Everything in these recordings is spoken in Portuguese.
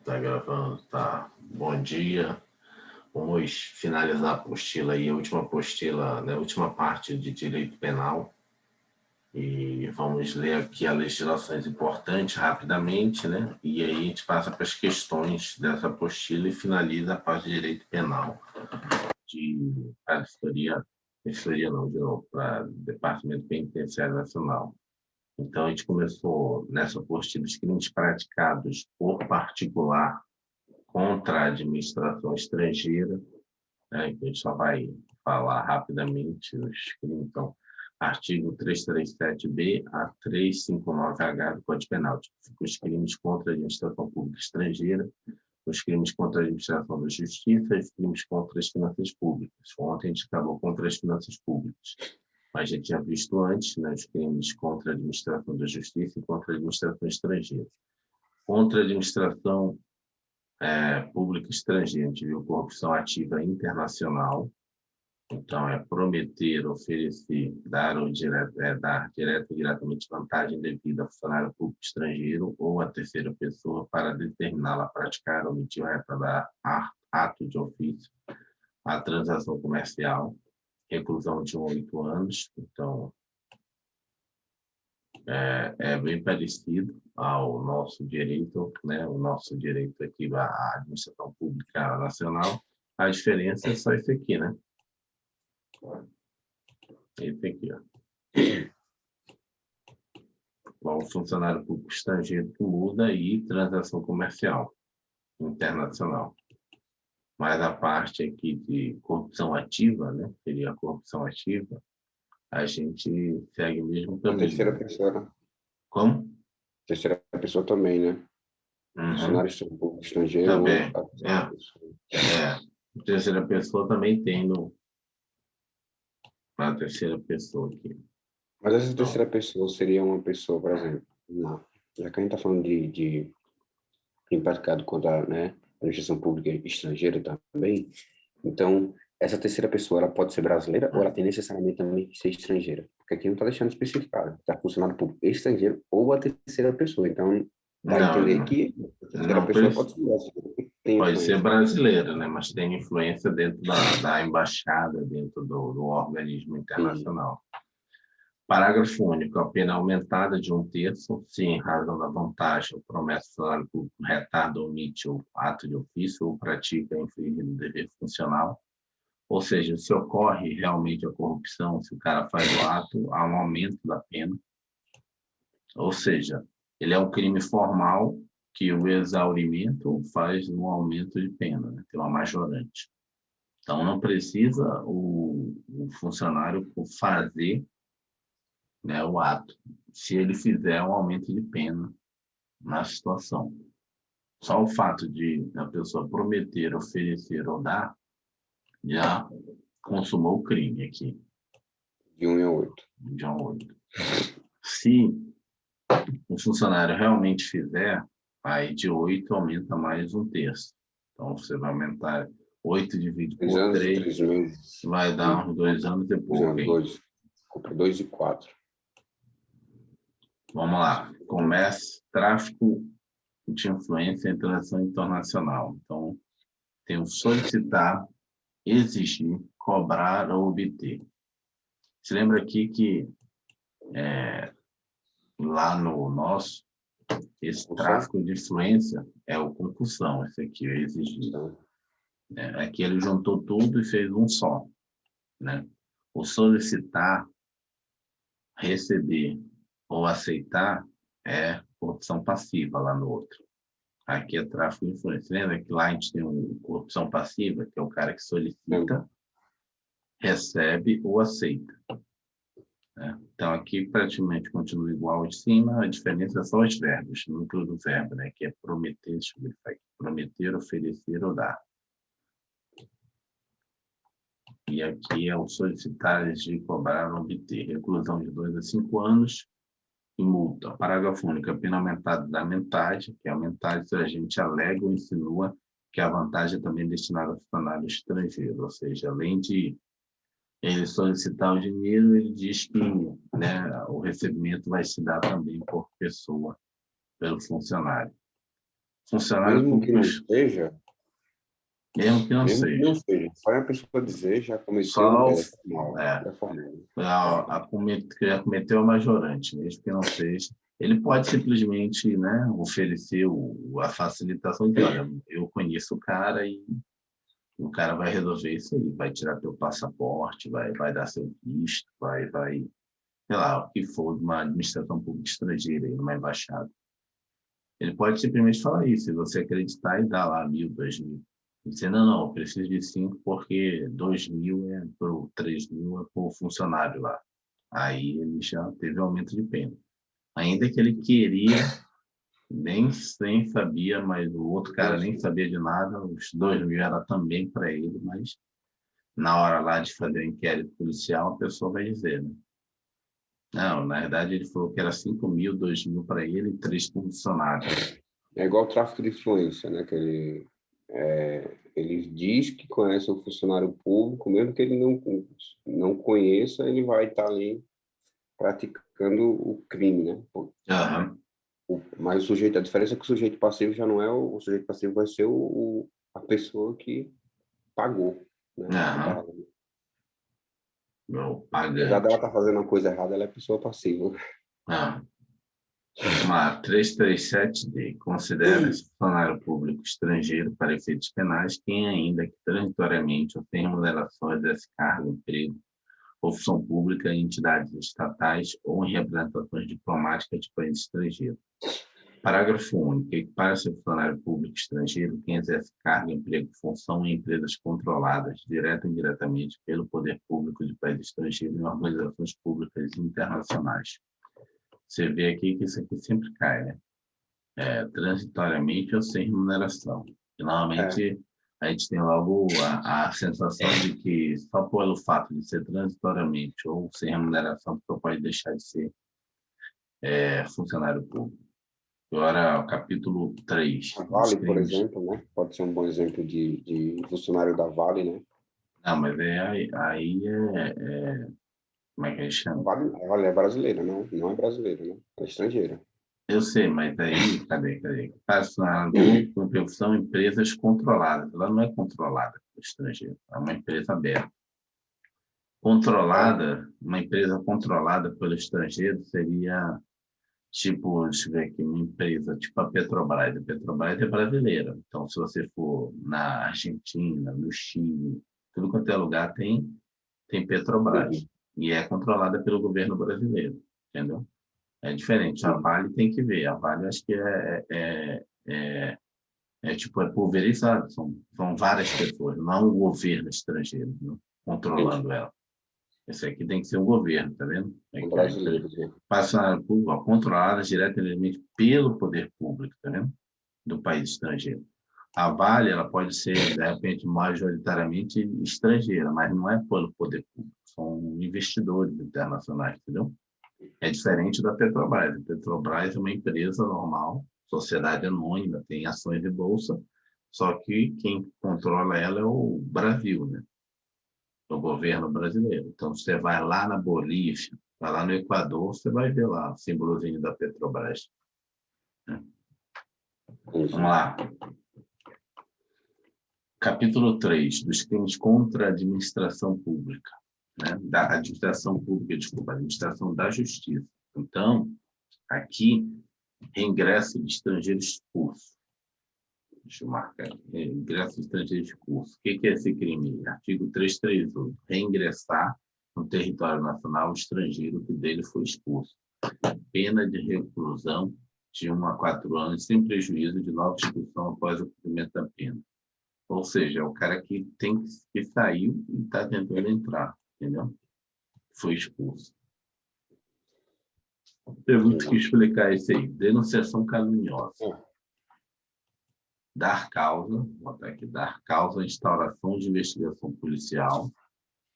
Tá gravando, tá. Bom dia. Vamos finalizar a apostila aí, a última apostila, né, a última parte de direito penal. E vamos ler aqui as legislações importantes rapidamente, né? E aí a gente passa para as questões dessa apostila e finaliza a parte de direito penal de vistoria não, de novo, para Departamento Penitenciário Nacional. Então, a gente começou nessa apostila os crimes praticados por particular contra a administração estrangeira, né, que a gente só vai falar rapidamente os crimes. Então, artigo 337b a 359H do Código Penal, os crimes contra a administração pública estrangeira, os crimes contra a administração da justiça e os crimes contra as finanças públicas. Ontem a gente acabou contra as finanças públicas, mas já tinha visto antes, né, os crimes contra a administração da justiça e contra a administração estrangeira. Contra a administração pública estrangeira, a gente viu corrupção ativa internacional, então é prometer, oferecer, dar ou dar direta ou diretamente vantagem devida a funcionário público estrangeiro ou a terceira pessoa para determiná-la a praticar, omitir ou retardar ato de ofício, a transação comercial, reclusão de 1 a 8 anos, então é bem parecido ao nosso direito, né? O nosso direito aqui à administração pública nacional. A diferença é só isso aqui, né? Esse aqui, ó. Bom, o funcionário público estrangeiro que muda e transação comercial internacional. Mas a parte aqui de corrupção ativa, né? Seria a corrupção ativa, a gente segue o mesmo A caminho. terceira pessoa, né? Como? Terceira pessoa também, né? Funcionário estrangeiro, Também. a terceira pessoa. A terceira pessoa também tem na terceira pessoa aqui. Mas essa Então, terceira pessoa seria uma pessoa, por exemplo, já que a gente está falando de crime praticado contra, né, a administração pública estrangeira também, então, essa terceira pessoa, ela pode ser brasileira ou ela tem necessariamente também que ser estrangeira? Porque aqui não está deixando especificado, está funcionário público estrangeiro ou a terceira pessoa, então dá a entender que a terceira não pessoa pode ser brasileira, tem pode ser influência. brasileira, né? Mas tem influência dentro da embaixada, dentro do organismo Entendi. internacional. Parágrafo único. A pena aumentada de 1/3, se em razão da vantagem, ou promessa de salário público retarda, omite o ato de ofício ou pratica infringir o dever funcional. Ou seja, se ocorre realmente a corrupção, se o cara faz o ato, há um aumento da pena. Ou seja, ele é um crime formal que o exaurimento faz um aumento de pena, né? Tem uma majorante. Então, não precisa o funcionário fazer, né, o ato, se ele fizer um aumento de pena na situação. Só o fato de a pessoa prometer, oferecer ou dar, já consumou o crime aqui, De 1 a 8. de 1 a 8. Se o funcionário realmente fizer, aí de 8 aumenta mais 1/3. Então, você vai aumentar 8 dividido 3 por anos e 3, 3 meses. vai dar uns 2 anos e 2 pouco, anos, hein? 2. Desculpa, 2 e 4. Vamos lá. Comércio, tráfico de influência e transação internacional. Então, tem o solicitar, exigir, cobrar ou obter. Se lembra aqui que lá no nosso, esse Função? tráfico de influência é o concussão, esse aqui é exigir. Função. Aqui ele juntou tudo e fez um só, né? O solicitar, receber ou aceitar é corrupção passiva lá no outro. Aqui é tráfico de influência. Lembra que lá a gente tem uma corrupção passiva, que é o cara que solicita, recebe ou aceita, né? Então, aqui praticamente continua igual de cima, a diferença é só os verbos, o núcleo do verbo, né? Que é prometer, deixa eu ver, prometer, oferecer ou dar. E aqui é o solicitar, de cobrar ou obter. Reclusão de 2 a 5 anos e multa. Parágrafo único. A pena aumentada da metade, que é a metade se a gente alega ou insinua que a vantagem é também destinada ao funcionário estrangeiro. Ou seja, além de ele solicitar o dinheiro, ele diz que, né, o recebimento vai se dar também por pessoa, pelo funcionário. Funcionário Mesmo que público, não seja, mesmo que não mesmo que seja, não seja, só a pessoa dizer já cometeu, só é formal, é, é formal. que já cometeu a majorante, mesmo que não seja. Ele pode simplesmente, né, oferecer a facilitação de, olha, eu conheço o cara e o cara vai resolver isso aí, vai tirar teu passaporte, vai dar seu visto, vai, sei lá, o que for de uma administração pública estrangeira, numa embaixada. Ele pode simplesmente falar isso, se você acreditar e dar lá 1.000, 2.000. E dizer, não, eu preciso de 5 porque 2.000 é para 3.000 é para o funcionário lá. Aí ele já teve aumento de pena. Ainda que ele queria, nem sabia, mas o outro cara nem sabia de nada, os 2.000 era também para ele, mas na hora lá de fazer o inquérito policial, a pessoa vai dizer, né? Não, na verdade ele falou que era 5.000, 2.000 para ele e 3 para o funcionário. É igual o tráfico de influência, né? Que ele diz que conhece o funcionário público, mesmo que ele não conheça, ele vai estar ali praticando o crime, né? Aham. Mas o sujeito, a diferença é que o sujeito passivo já não é o sujeito passivo, vai ser a pessoa que pagou, né? Que tá, Aham. Meu apesar dela pagante. estar fazendo uma coisa errada, ela é pessoa passiva. Ah. Uma 337D considera-se funcionário público estrangeiro para efeitos penais quem ainda que transitoriamente ou sem remuneração exerce cargo, emprego ou função pública em entidades estatais ou em representações diplomáticas de país estrangeiro. Parágrafo único. Equipara-se funcionário público estrangeiro quem exerce cargo, emprego, função em empresas controladas, direta ou indiretamente, pelo poder público de país estrangeiro em organizações públicas internacionais. Você vê aqui que isso aqui sempre cai, né? Transitoriamente ou sem remuneração. E, É, normalmente, a gente tem logo a sensação de que só pelo fato de ser transitoriamente ou sem remuneração, a pessoa pode deixar de ser funcionário público. Agora, o capítulo 3 a dos Vale, por crimes. exemplo, né? Pode ser um bom exemplo de funcionário da Vale, né? Não, mas como é que a gente chama? A Vale é brasileira, não é brasileira, né? É estrangeira. Eu sei, mas aí, cadê? Funcionário público, com profissão, empresas controladas. Ela não é controlada pelo estrangeiro, é uma empresa aberta. É, Controlada, uma empresa controlada pelo estrangeiro seria, tipo, deixa eu ver aqui, uma empresa tipo a Petrobras. A Petrobras é brasileira. Então, se você for na Argentina, no Chile, tudo quanto é lugar tem Petrobras. entendi. E é controlada pelo governo brasileiro, entendeu? É diferente. A Entendi. Vale tem que ver. A Vale acho que é pulverizado. São várias pessoas, não o governo estrangeiro, né, Entendi. controlando ela. Esse aqui tem que ser o governo, tá vendo? É São que a empresa brasileiros, né? passa controladas diretamente pelo poder público, tá vendo? Do país estrangeiro. A Vale, ela pode ser, de repente, majoritariamente estrangeira, mas não é pelo poder público. São investidores internacionais, entendeu? É diferente da Petrobras. A Petrobras é uma empresa normal, sociedade anônima, tem ações de bolsa, só que quem controla ela é o Brasil, né? O governo brasileiro. Então, você vai lá na Bolívia, vai lá no Equador, você vai ver lá o símbolozinho da Petrobras, né? Vamos Entendi. lá. Capítulo 3 dos crimes contra a administração pública, né? Da administração pública, desculpa, administração da justiça. Então, aqui, reingresso de estrangeiro expulso. Deixa eu marcar aqui. Ingresso de estrangeiro expulso. O que é esse crime? Artigo 338. Reingressar no território nacional o estrangeiro que dele foi expulso. Pena de reclusão de 1 a 4 anos, sem prejuízo de nova expulsão após o cumprimento da pena. Ou seja, é o cara que saiu e está tentando entrar, entendeu? Foi expulso. Temos que Entendi. explicar isso aí. Denunciação caluniosa. É, Dar causa, vou botar aqui, dar causa à instauração de investigação policial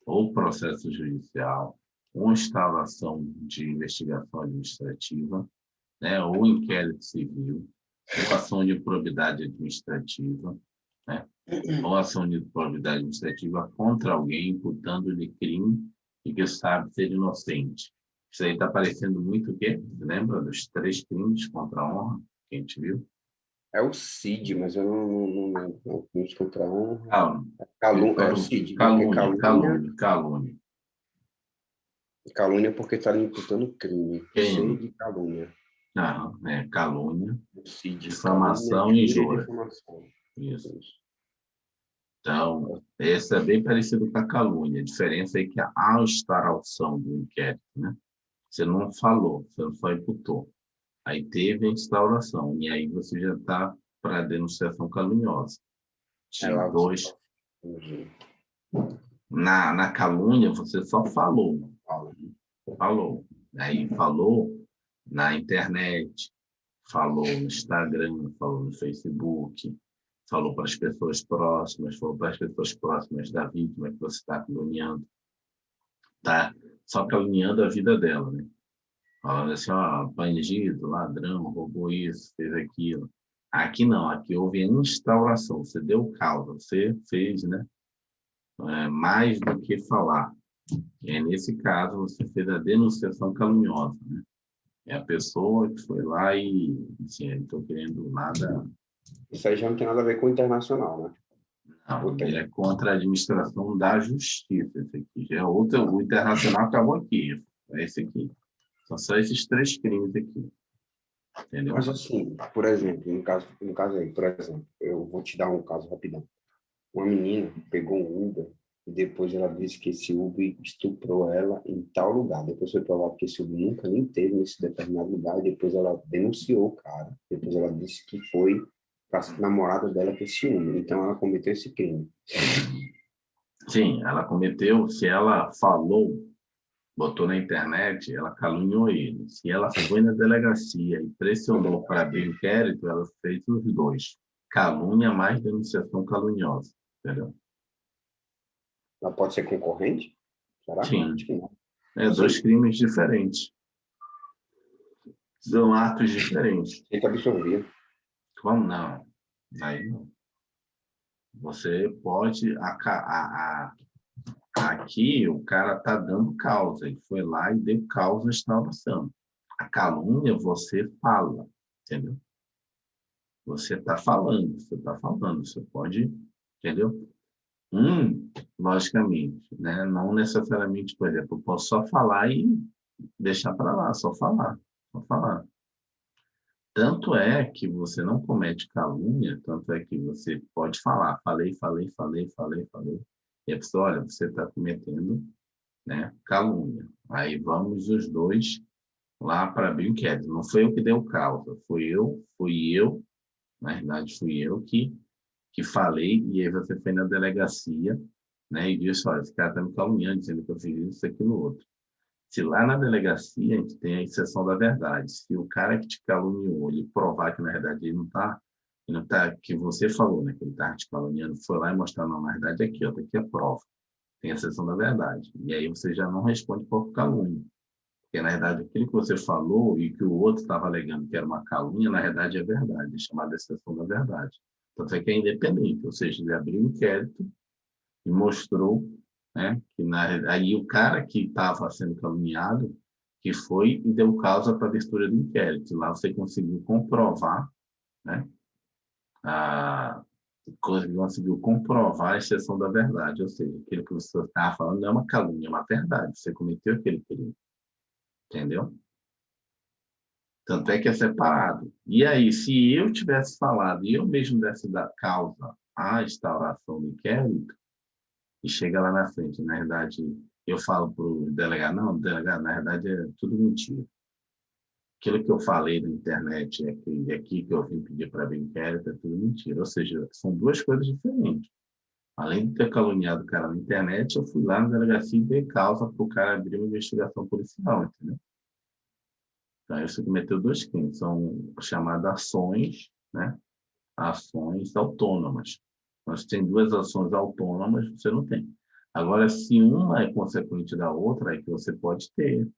ou processo judicial, ou instauração de investigação administrativa, né, ou inquérito civil, ou ação de improbidade administrativa, né, ou ação de improbidade administrativa contra alguém imputando-lhe crime e que sabe ser inocente. Isso aí está parecendo muito o quê? Lembra dos 3 crimes contra a honra que a gente viu? É o CID, mas eu não lembro. Não, crime contra a honra. Calma. É o CID, né? Porque Calúnia, calúnia, calúnia. calúnia porque está lhe imputando crime. C Crime. de calúnia. Calúnia, O CID, calúnia, difamação e injúria e injúria. difamação. Isso. Isso. Então, esse é bem parecido com a calúnia. A diferença é que a instauração do inquérito, né? Você não falou, você só imputou. Aí teve a instauração, e aí você já está para a denunciação caluniosa. É De lá você dois. pode Na calúnia, você só falou. fala. Falou. Aí falou na internet, falou no Instagram, falou no Facebook, falou para as pessoas próximas, falou para as pessoas próximas da vítima que você está caluniando. Tá só caluniando a vida dela, né? Falando assim, ó, bandido, ladrão, roubou isso, fez aquilo. Aqui não, aqui houve instauração, você deu causa, você fez, né? Mais do que falar. Nesse caso, você fez a denunciação caluniosa, né? É a pessoa que foi lá e assim, não estou querendo nada. Isso aí já não tem nada a ver com o internacional, né? Não, Ou tem? é contra a administração da justiça. Esse aqui já é outro, o internacional acabou aqui. É esse aqui. São só esses 3 crimes aqui. Entendeu? Mas assim, por exemplo, no caso aí, por exemplo, eu vou te dar um caso rapidão. Uma menina pegou um Uber e depois ela disse que esse Uber estuprou ela em tal lugar. Depois foi provado que esse Uber nunca nem teve nesse determinado lugar. E depois ela denunciou o cara. Depois ela disse que foi para a namorada dela ter ciúme. Então ela cometeu esse crime. Sim, ela cometeu, se ela falou, botou na internet, ela caluniou ele. Se ela foi na delegacia e pressionou para abrir inquérito, ela fez os 2. Calúnia mais denunciação caluniosa. Entendeu? Ela pode ser concorrente? Será? Acho Sim. que não. 2 Sim, crimes diferentes. São atos diferentes. tem que absorver. Como não? Aí não. Você pode. Aqui o cara está dando causa. Ele foi lá e deu causa à instauração. A calúnia você fala, entendeu? Você está falando, você pode, entendeu? Logicamente, né? Não necessariamente, por exemplo, eu posso só falar e deixar para lá, só falar, só falar. Tanto é que você não comete calúnia, tanto é que você pode falar, falei, e a pessoa, olha, você está cometendo, né, calúnia. Aí vamos os 2 lá para abrir o inquérito. Não foi eu que deu causa, fui eu, na verdade fui eu que falei, e aí você foi na delegacia, né, e disse, olha, esse cara está me caluniando, dizendo que eu fiz isso, aquilo, outro. Se lá na delegacia a gente tem a exceção da verdade, se o cara que te caluniou, ele provar que na verdade ele não tá, que você falou, né, que ele está te caluniando, foi lá e mostrar, não, na verdade aqui, ó, tá aqui a prova, tem a exceção da verdade. E aí você já não responde por calúnia, porque na verdade aquilo que você falou e que o outro estava alegando que era uma calúnia, na verdade é verdade, é chamada exceção da verdade. Tanto é que é independente, ou seja, ele abriu um inquérito e mostrou, né, que aí o cara que estava sendo caluniado que foi e deu causa para a abertura do inquérito. Lá você conseguiu comprovar, né, a conseguiu comprovar a exceção da verdade, ou seja, aquilo que você estava falando não é uma calúnia, é uma verdade. Você cometeu aquele crime, entendeu? Tanto é que é separado. E aí, se eu tivesse falado e eu mesmo desse da causa à instauração do inquérito, e chega lá na frente. Na verdade, eu falo para o delegado, não, delegado, na verdade é tudo mentira. Aquilo que eu falei na internet, aqui que eu vim pedir para abrir inquérito, é tudo mentira. Ou seja, são 2 coisas diferentes. Além de ter caluniado o cara na internet, eu fui lá na delegacia e dei causa para o cara abrir uma investigação policial, entendeu? Então, aí você cometeu 2 crimes, são chamadas ações, né? Ações autônomas. Nós tem 2 ações autônomas, você não tem. Agora, se uma é consequente da outra, é que você pode ter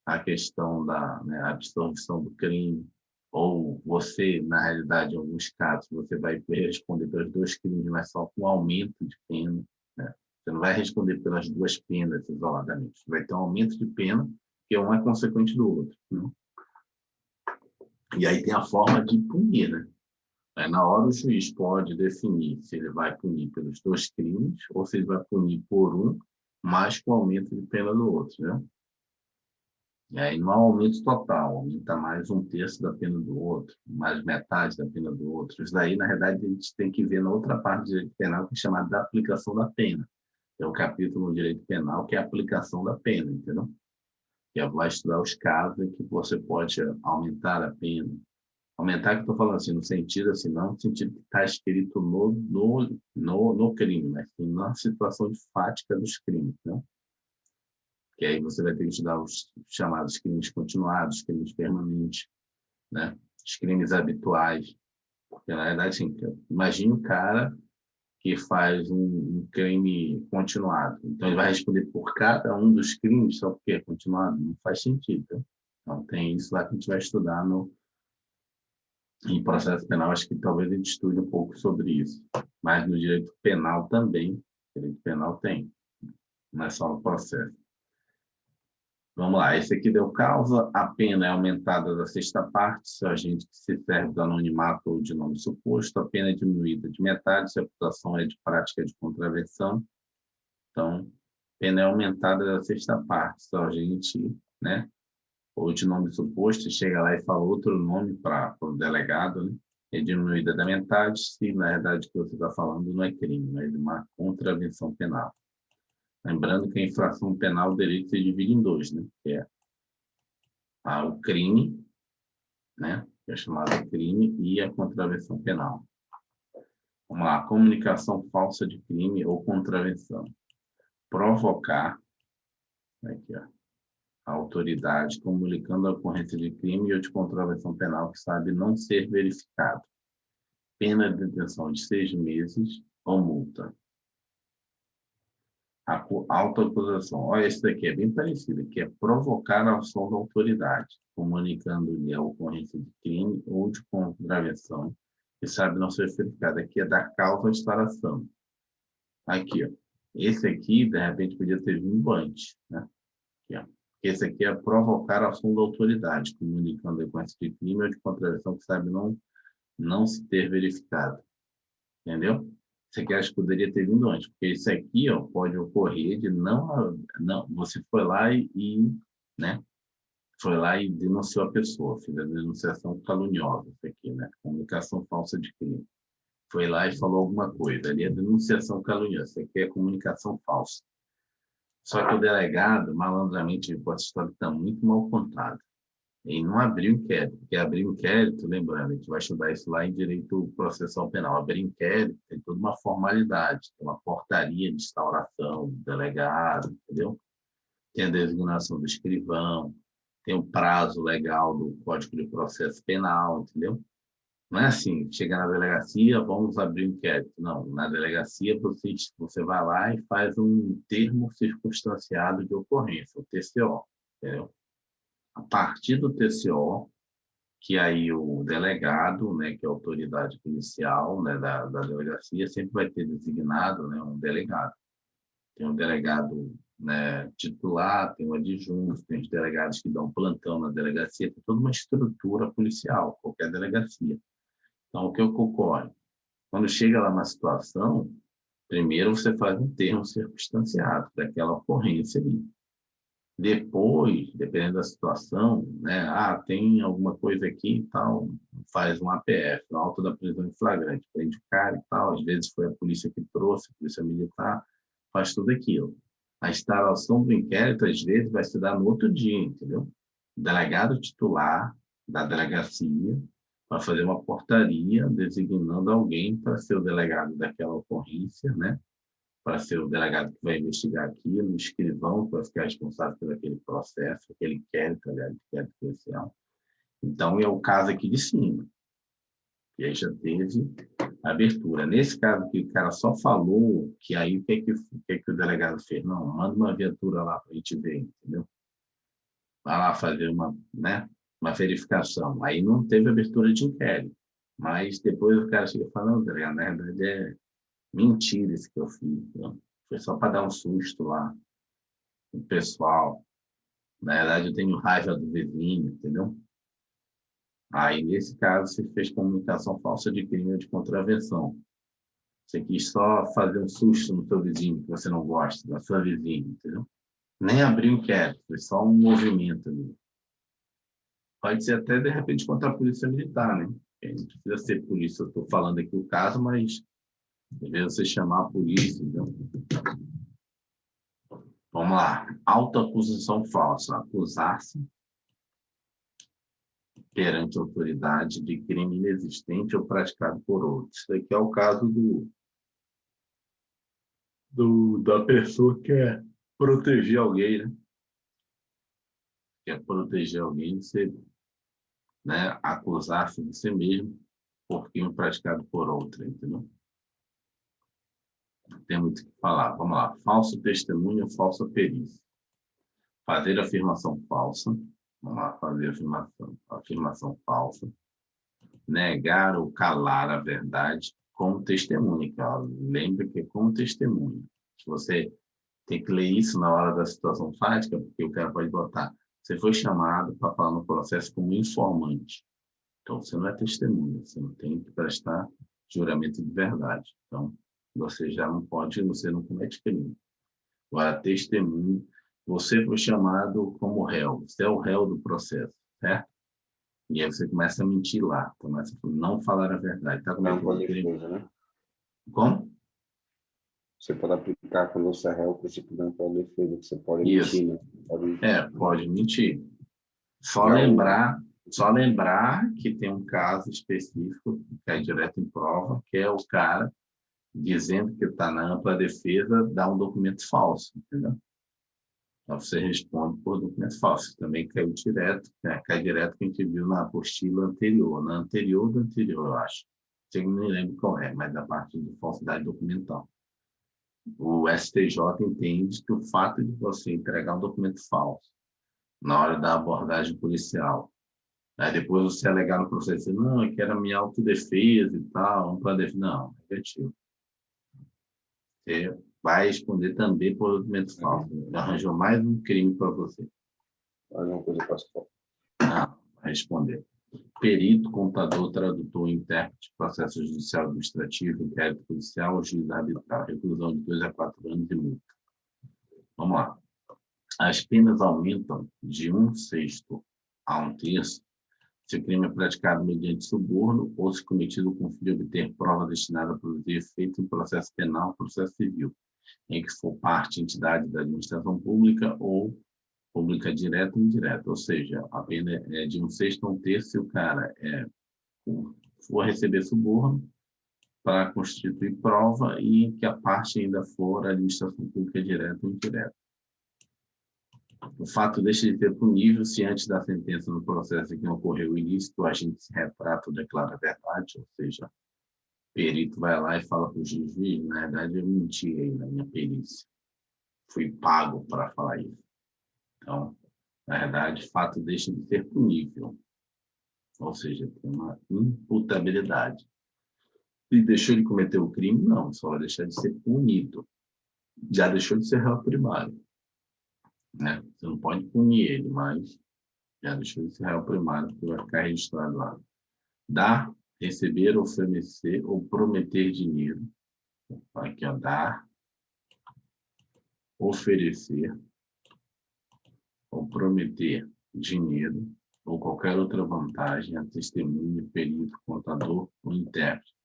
a questão da, né, absorção do crime, ou você, na realidade, em alguns casos, você vai responder pelos 2 crimes, mas só com aumento de pena. Né? Você não vai responder pelas 2 penas isoladamente. Você vai ter um aumento de pena, que um é consequente do outro. Né? E aí tem a forma de punir, né? Aí, na hora, o juiz pode definir se ele vai punir pelos 2 crimes ou se ele vai punir por um, mais com aumento de pena do outro, né? E aí não há aumento total, aumenta mais 1/3 da pena do outro, mais metade da pena do outro. Isso daí, na verdade, a gente tem que ver na outra parte do direito penal, que é chamada da aplicação da pena. É um capítulo no direito penal que é a aplicação da pena, entendeu? Que vai estudar os casos em que você pode aumentar a pena. Aumentar, que eu estou falando assim, no sentido assim, não no sentido que está escrito no crime, mas sim na situação de fática dos crimes, né? Que aí você vai ter que estudar os chamados crimes continuados, crimes permanentes, né? Os crimes habituais. Porque, na verdade, assim, imagine um cara que faz um crime continuado. Então, ele vai responder por cada um dos crimes, só porque é continuado? Não faz sentido. Né? Então, tem isso lá que a gente vai estudar em processo penal. Acho que talvez a gente estude um pouco sobre isso. Mas no direito penal também, direito penal tem, não é só no processo. Vamos lá, esse aqui deu causa, a pena é aumentada da 6ª parte, se o agente que se serve do anonimato ou de nome suposto, a pena é diminuída de metade, se a acusação é de prática de contravenção. Então, a pena é aumentada da 6ª parte, se o agente, né, ou de nome suposto, chega lá e fala outro nome para o delegado, né, é diminuída da metade, se na verdade o que você está falando não é crime, mas uma contravenção penal. Lembrando que a infração penal, o direito se divide em 2, né, que é o crime, né, que é chamado crime, e a contravenção penal. Vamos lá, comunicação falsa de crime ou contravenção. Provocar, aqui, ó, a autoridade comunicando a ocorrência de crime ou de contravenção penal que sabe não ser verificado. Pena de detenção de 6 meses ou multa. A autoacusação. Olha, esse daqui é bem parecido, que é provocar a ação da autoridade, comunicando-lhe a ocorrência de crime ou de contravenção que sabe não ser verificada. Aqui é dar causa à instauração. Aqui, ó. Esse aqui, de repente, podia ter vindo antes, né? Aqui, ó. Esse aqui é provocar a ação da autoridade, comunicando a ocorrência de crime ou de contravenção que sabe não se ter verificado. Entendeu? Isso aqui acho que poderia ter vindo antes, porque isso aqui, ó, pode ocorrer de não, você foi lá né, foi lá e denunciou a pessoa, fez a denunciação caluniosa, isso aqui, né, comunicação falsa de crime. Foi lá e falou alguma coisa, ali é denunciação caluniosa, isso aqui é comunicação falsa. Só que o delegado, malandramente, essa história está muito mal contada. E não abriu inquérito, porque abrir inquérito, lembrando, a gente vai estudar isso lá em direito processual penal. Abrir inquérito tem toda uma formalidade, tem uma portaria de instauração do delegado, entendeu? Tem a designação do escrivão, tem o prazo legal do Código de Processo Penal, entendeu? Não é assim, chegar na delegacia, vamos abrir inquérito. Não, na delegacia você vai lá e faz um termo circunstanciado de ocorrência, o TCO, entendeu? A partir do TCO, que aí o delegado, né, que é a autoridade policial, né, da delegacia, sempre vai ter designado, né, um delegado. Tem um delegado, né, titular, tem um adjunto, tem os delegados que dão plantão na delegacia, tem toda uma estrutura policial, qualquer delegacia. Então, o que ocorre? Quando chega lá uma situação, primeiro você faz um termo circunstanciado daquela ocorrência ali. Depois, dependendo da situação, né, tem alguma coisa aqui e tal, faz um APF, um auto da prisão em flagrante, prende o cara e tal, às vezes foi a polícia que trouxe, a polícia militar, faz tudo aquilo. A instalação do inquérito, às vezes, vai se dar no outro dia, entendeu? O delegado titular da delegacia vai fazer uma portaria designando alguém para ser o delegado daquela ocorrência, né? Para ser o delegado que vai investigar aquilo, o escrivão que vai ficar responsável por aquele processo, aquele inquérito, aliás, inquérito policial. Então, é o caso aqui de cima. E aí já teve abertura. Nesse caso aqui, o cara só falou que aí o que o delegado fez? Não, manda uma viatura lá para a gente ver, entendeu? Vai lá fazer uma verificação. Aí não teve abertura de inquérito. Mas depois o cara chega e fala, não, delegado, na verdade é mentira isso que eu fiz. Não? Foi só para dar um susto lá no pessoal. Na verdade, eu tenho raiva do vizinho, entendeu? Aí, nesse caso, você fez comunicação falsa de crime ou de contravenção. Você quis só fazer um susto no seu vizinho, que você não gosta, da sua vizinha, entendeu? Nem abriu inquérito, foi só um movimento ali. Pode ser até, de repente, contra a polícia militar, né? Não precisa ser polícia, eu estou falando aqui o caso, mas deve você chamar a polícia, então. Vamos lá. Autoacusação falsa. Acusar-se perante a autoridade de crime inexistente ou praticado por outros. Isso aqui é o caso da pessoa que quer proteger alguém, né? Quer proteger alguém, você, né, acusar-se de si mesmo por crime praticado por outro, entendeu? Tem muito o que falar. Vamos lá. Falso testemunho, falsa perícia. Fazer afirmação falsa. Vamos lá, fazer afirmação falsa. Negar ou calar a verdade com testemunha. Lembre que é com testemunha. Você tem que ler isso na hora da situação fática, porque o cara pode botar. Você foi chamado para falar no processo como informante. Então, você não é testemunha. Você não tem que prestar juramento de verdade. Então, você já não pode, você não comete crime. Agora, testemunho, você foi chamado como réu, você é o réu do processo, certo? E aí você começa a mentir lá, começa a não falar a verdade. Está Não cometendo pode crime? defesa, né? Como? Você pode aplicar quando você é réu o princípio da ampla defesa, que você pode Isso. mentir, né? Pode... Pode mentir. Só Já o... lembrar, só lembrar que tem um caso específico, que é direto em prova, que é o cara dizendo que está na ampla defesa, dá um documento falso, entendeu? Então, você responde por documento falso. Também caiu direto, cai direto que a gente viu na apostila anterior, na anterior do anterior, eu acho. Eu não me lembro qual é, mas da parte de falsidade documental. O STJ entende que o fato de você entregar um documento falso na hora da abordagem policial, aí depois você alegar no processo, não, é que era minha autodefesa e tal, ampla defesa. Não, é negativo. Você vai responder também por documento falso. Arranjou mais um crime para você. Alguma coisa para Vai responder. Perito, contador, tradutor, intérprete, processo judicial administrativo, inquérito policial, juiz arbitral, reclusão de 2 a 4 anos e multa. Vamos lá. As penas aumentam de 1/6 a 1/3 se o crime é praticado mediante suborno ou se cometido com o fim de obter prova destinada a produzir efeito em processo penal, processo civil, em que for parte entidade da administração pública ou pública direta ou indireta. Ou seja, a pena é de 1/6 a 1/3 se o cara for receber suborno para constituir prova e que a parte ainda for a administração pública direta ou indireta. O fato deixa de ser punível se antes da sentença no processo em que ocorreu o ilícito, o agente se retrata ou declara a verdade, ou seja, o perito vai lá e fala para o juiz, na verdade eu menti aí na minha perícia, fui pago para falar isso. Então, na verdade, o fato deixa de ser punível, ou seja, tem uma imputabilidade. E deixou de cometer o crime? Não, só vai deixar de ser punido. Já deixou de ser réu primário, né? Você não pode punir ele, mas já deixou de ser réu primário, porque vai ficar registrado lá. Dar, receber, oferecer ou prometer dinheiro. Aqui, ó, dar, oferecer ou prometer dinheiro ou qualquer outra vantagem a testemunha, perito, contador ou intérprete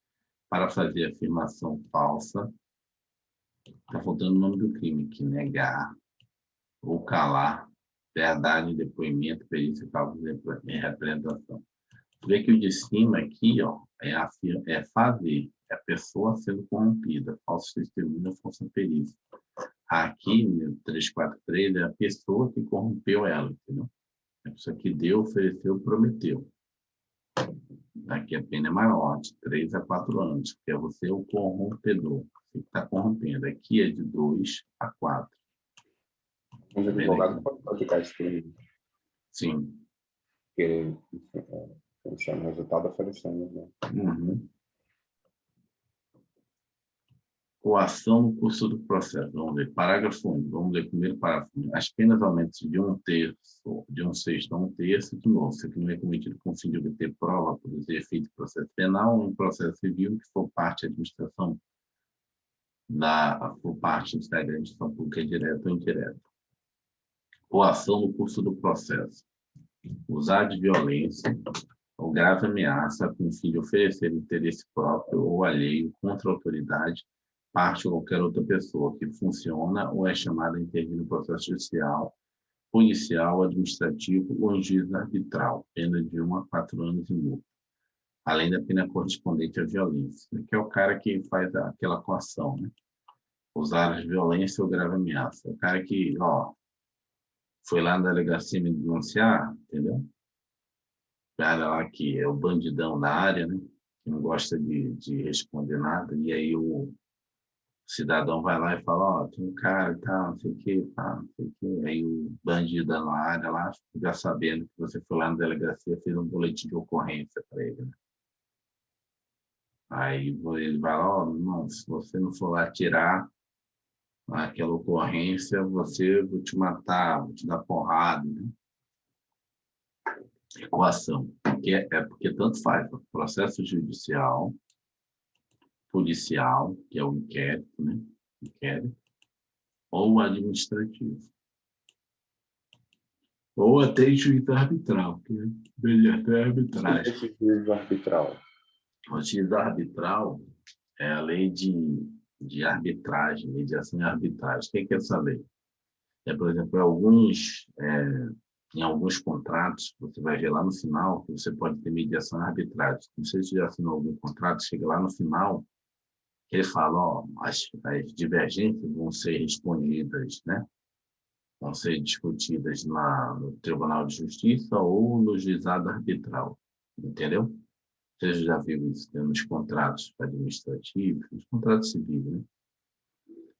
para fazer afirmação falsa. Está faltando o nome do crime aqui, negar ou calar, verdade em depoimento, perícia, cálculo e representação. Vê que o de cima aqui, ó, é fazer, é a pessoa sendo corrompida, falso testemunho, falsa perícia. Aqui, no 343, é a pessoa que corrompeu ela, entendeu? É a pessoa que deu, ofereceu, prometeu. Aqui a pena é maior, de 3 a 4 anos, porque é você o corrompedor, você que está corrompendo. Aqui é de 2 a 4. Os advogados podem praticar esse crime, Sim. porque pensando no resultado oferecendo, né? Uhum. Coação no curso do processo. Vamos ver. Parágrafo 1. Vamos ler primeiro parágrafo 1. As penas aumentam de 1/3, de 1/6 a 1/3, de novo, se não é cometido com o fim de obter prova, produzir efeito de processo penal ou um processo civil que for parte da administração por parte da administração pública direta ou indireta. Coação no curso do processo. Usar de violência ou grave ameaça com o fim de oferecer interesse próprio ou alheio contra a autoridade, parte ou qualquer outra pessoa que funciona ou é chamada a intervir no processo judicial, policial, administrativo ou em juízo arbitral, pena de 1 a 4 anos e multa, além da pena correspondente à violência, que é o cara que faz aquela coação, né? Usar de violência ou grave ameaça. O cara que, foi lá na delegacia me denunciar, entendeu? O cara lá que é o bandidão da área, né? Que não gosta de responder nada, e aí o cidadão vai lá e fala, tem um cara e tal, não sei o quê, tá, não sei o quê. Aí o bandido na área lá, já sabendo que você foi lá na delegacia, fez um boletim de ocorrência para ele, né? Aí ele vai lá, não, se você não for lá tirar aquela ocorrência, vou te matar, vou te dar porrada, né? Coação. Porque tanto faz, processo judicial, policial, que é o inquérito, né? Inquérito, ou administrativo. Ou até juízo arbitral, que é até arbitragem. Esse juízo arbitral. O juízo arbitral é a lei de arbitragem, mediação e arbitragem. Quem quer saber? Por exemplo, em alguns contratos, você vai ver lá no final que você pode ter mediação e arbitragem. Não sei se você já assinou algum contrato, chega lá no final, ele fala, as divergências vão ser respondidas, né? Vão ser discutidas no Tribunal de Justiça ou no juizado arbitral, entendeu? Você já viu isso, né, nos contratos administrativos, nos contratos civis, né?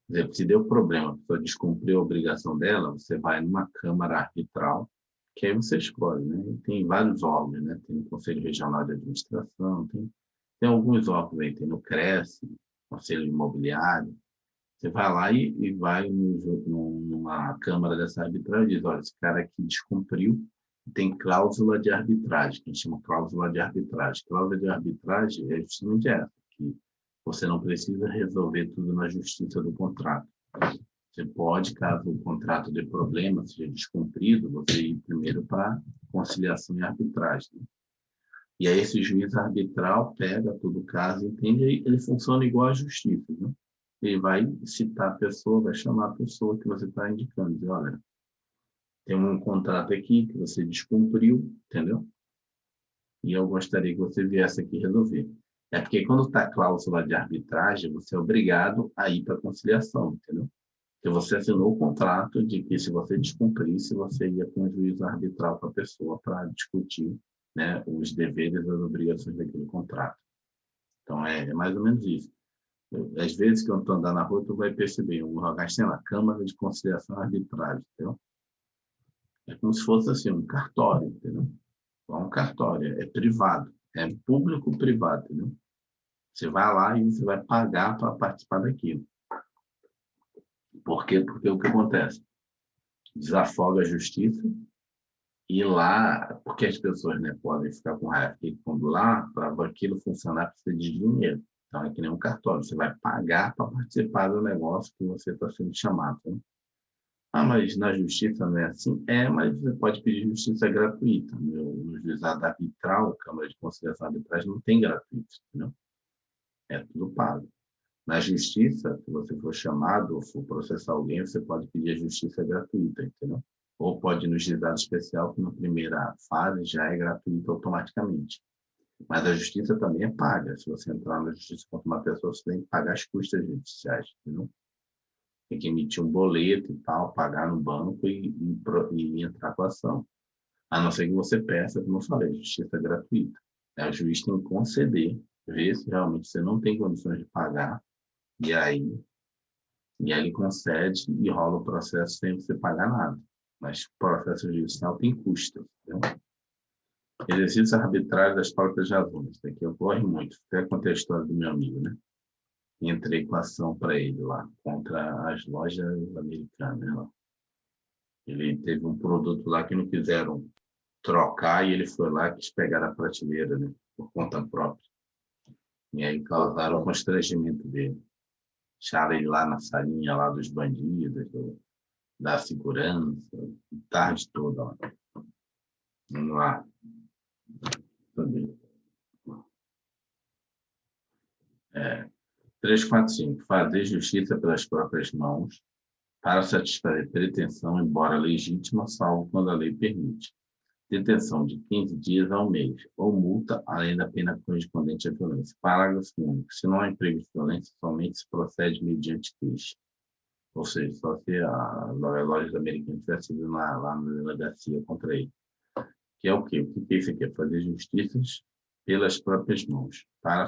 Por exemplo, se deu problema, a pessoa descumpriu a obrigação dela, você vai numa câmara arbitral, que aí você escolhe, né? E tem vários órgãos, né? Tem o Conselho Regional de Administração, tem alguns órgãos aí, tem no CRES, Conselho Imobiliário. Você vai lá e vai numa câmara dessa arbitragem e diz, olha, esse cara aqui descumpriu, tem cláusula de arbitragem, que a gente chama cláusula de arbitragem. Cláusula de arbitragem é justamente essa, que você não precisa resolver tudo na justiça do contrato. Você pode, caso o contrato dê problema, seja descumprido, você ir primeiro para conciliação e arbitragem. E aí esse juiz arbitral pega todo o caso, entende, e ele funciona igual à justiça, né? Ele vai citar a pessoa, vai chamar a pessoa que você está indicando, dizer, olha, tem um contrato aqui que você descumpriu, entendeu? E eu gostaria que você viesse aqui resolver. É porque quando está cláusula de arbitragem, você é obrigado a ir para a conciliação, entendeu? Porque você assinou o contrato de que se você descumprisse, você ia com o juízo arbitral para a pessoa para discutir, né, os deveres e as obrigações daquele contrato. Então, é mais ou menos isso. Às vezes que eu estou andando na rua, tu vai perceber, um lugar tem lá, Câmara de Conciliação e Arbitragem, entendeu? É como se fosse assim, um cartório, entendeu? É um cartório, é privado, é público-privado, entendeu? Você vai lá e você vai pagar para participar daquilo. Por quê? Porque o que acontece? Desafoga a justiça e lá, porque as pessoas, né, podem ficar com raiva, porque quando lá, para aquilo funcionar, precisa de dinheiro. Então, é que nem um cartório, você vai pagar para participar do negócio que você está sendo chamado. Né? Mas na justiça não é assim? Mas você pode pedir justiça gratuita. No juizado arbitral, Câmara de Conciliação e Arbitragem, não tem gratuito, entendeu? É tudo pago. Na justiça, se você for chamado ou for processar alguém, você pode pedir a justiça gratuita, entendeu? Ou pode ir no juizado especial, que na primeira fase já é gratuito automaticamente. Mas a justiça também é paga. Se você entrar na justiça contra uma pessoa, você tem que pagar as custas judiciais, entendeu? Tem que emitir um boleto e tal, pagar no banco e entrar com a ação. A não ser que você peça, como eu falei, justiça gratuita. O juiz tem que conceder, ver se realmente você não tem condições de pagar, e aí ele concede e rola o processo sem você pagar nada. Mas o processo judicial tem custos, entendeu? Exercício arbitrário das próprias razões. Aqui ocorre muito. Até contei a história do meu amigo, né? entrei com ação para ele lá, contra as lojas americanas lá. Ele teve um produto lá que não quiseram trocar e ele foi lá e quis pegar a prateleira, né, por conta própria. E aí causaram o constrangimento dele. Acharam ele lá na salinha lá dos bandidos, da segurança, tarde toda lá. Vamos lá. Cadê? 345. Fazer justiça pelas próprias mãos para satisfazer pretensão, embora legítima, salvo quando a lei permite. Detenção de 15 dias ao mês, ou multa, além da pena correspondente à violência. Parágrafo único. Se não há emprego de violência, somente se procede mediante queixa. Ou seja, só se a loja americana tivesse ido lá na delegacia contra ele. Que é o quê? O que é isso aqui? É fazer justiças pelas próprias mãos, para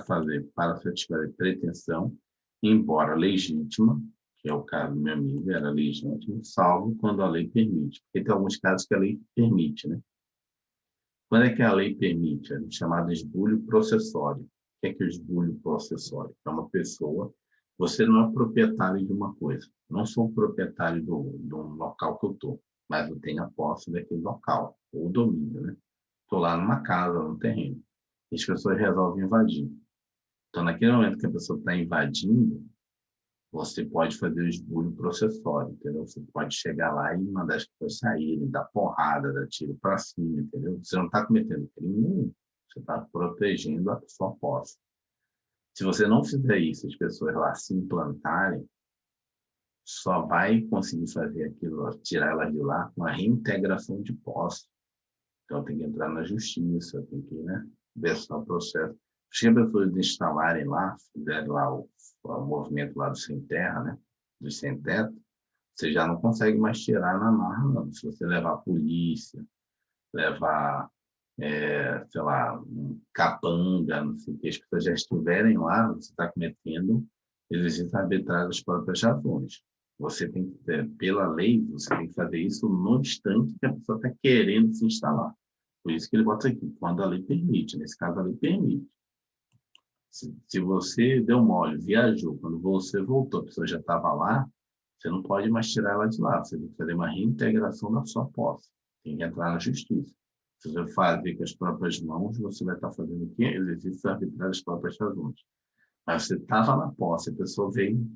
satisfazer pretensão, embora legítima, que é o caso do meu amigo, era legítimo, salvo quando a lei permite. Porque tem alguns casos que a lei permite, né? Quando é que a lei permite? É chamado esbulho processório. O que é o esbulho processório? É uma pessoa, você não é proprietário de uma coisa. Não sou proprietário do local que eu estou, mas eu tenho a posse daquele local, ou domínio, né? Estou lá numa casa, num terreno. E as pessoas resolvem invadir. Então, naquele momento que a pessoa está invadindo, você pode fazer o esbulho processório, entendeu? Você pode chegar lá e mandar as pessoas saírem, dar porrada, dar tiro para cima, entendeu? Você não está cometendo crime nenhum. Você está protegendo a sua posse. Se você não fizer isso, as pessoas lá se implantarem, só vai conseguir fazer aquilo, tirar elas de lá com a reintegração de posse. Então, tem que entrar na justiça, tem que, né, versar o processo. Se as pessoas instalarem lá, fizerem lá o movimento lá do sem terra, né, do sem teto, você já não consegue mais tirar na marra, não. Se você levar a polícia, levar, sei lá, um capanga, não sei o que, as pessoas já estiverem lá, você está cometendo exercício arbitrário das próprias razões. Você tem que ter, pela lei, você tem que fazer isso no instante que a pessoa está querendo se instalar. Por isso que ele bota aqui, quando a lei permite. Nesse caso, a lei permite. Se você deu mole, viajou, quando você voltou, a pessoa já estava lá, você não pode mais tirar ela de lá. Você tem que fazer uma reintegração da sua posse. Tem que entrar na justiça. Se você fazer com as próprias mãos, você vai estar fazendo o quê? Exercício arbitrário das próprias razões. Mas você estava na posse, a pessoa veio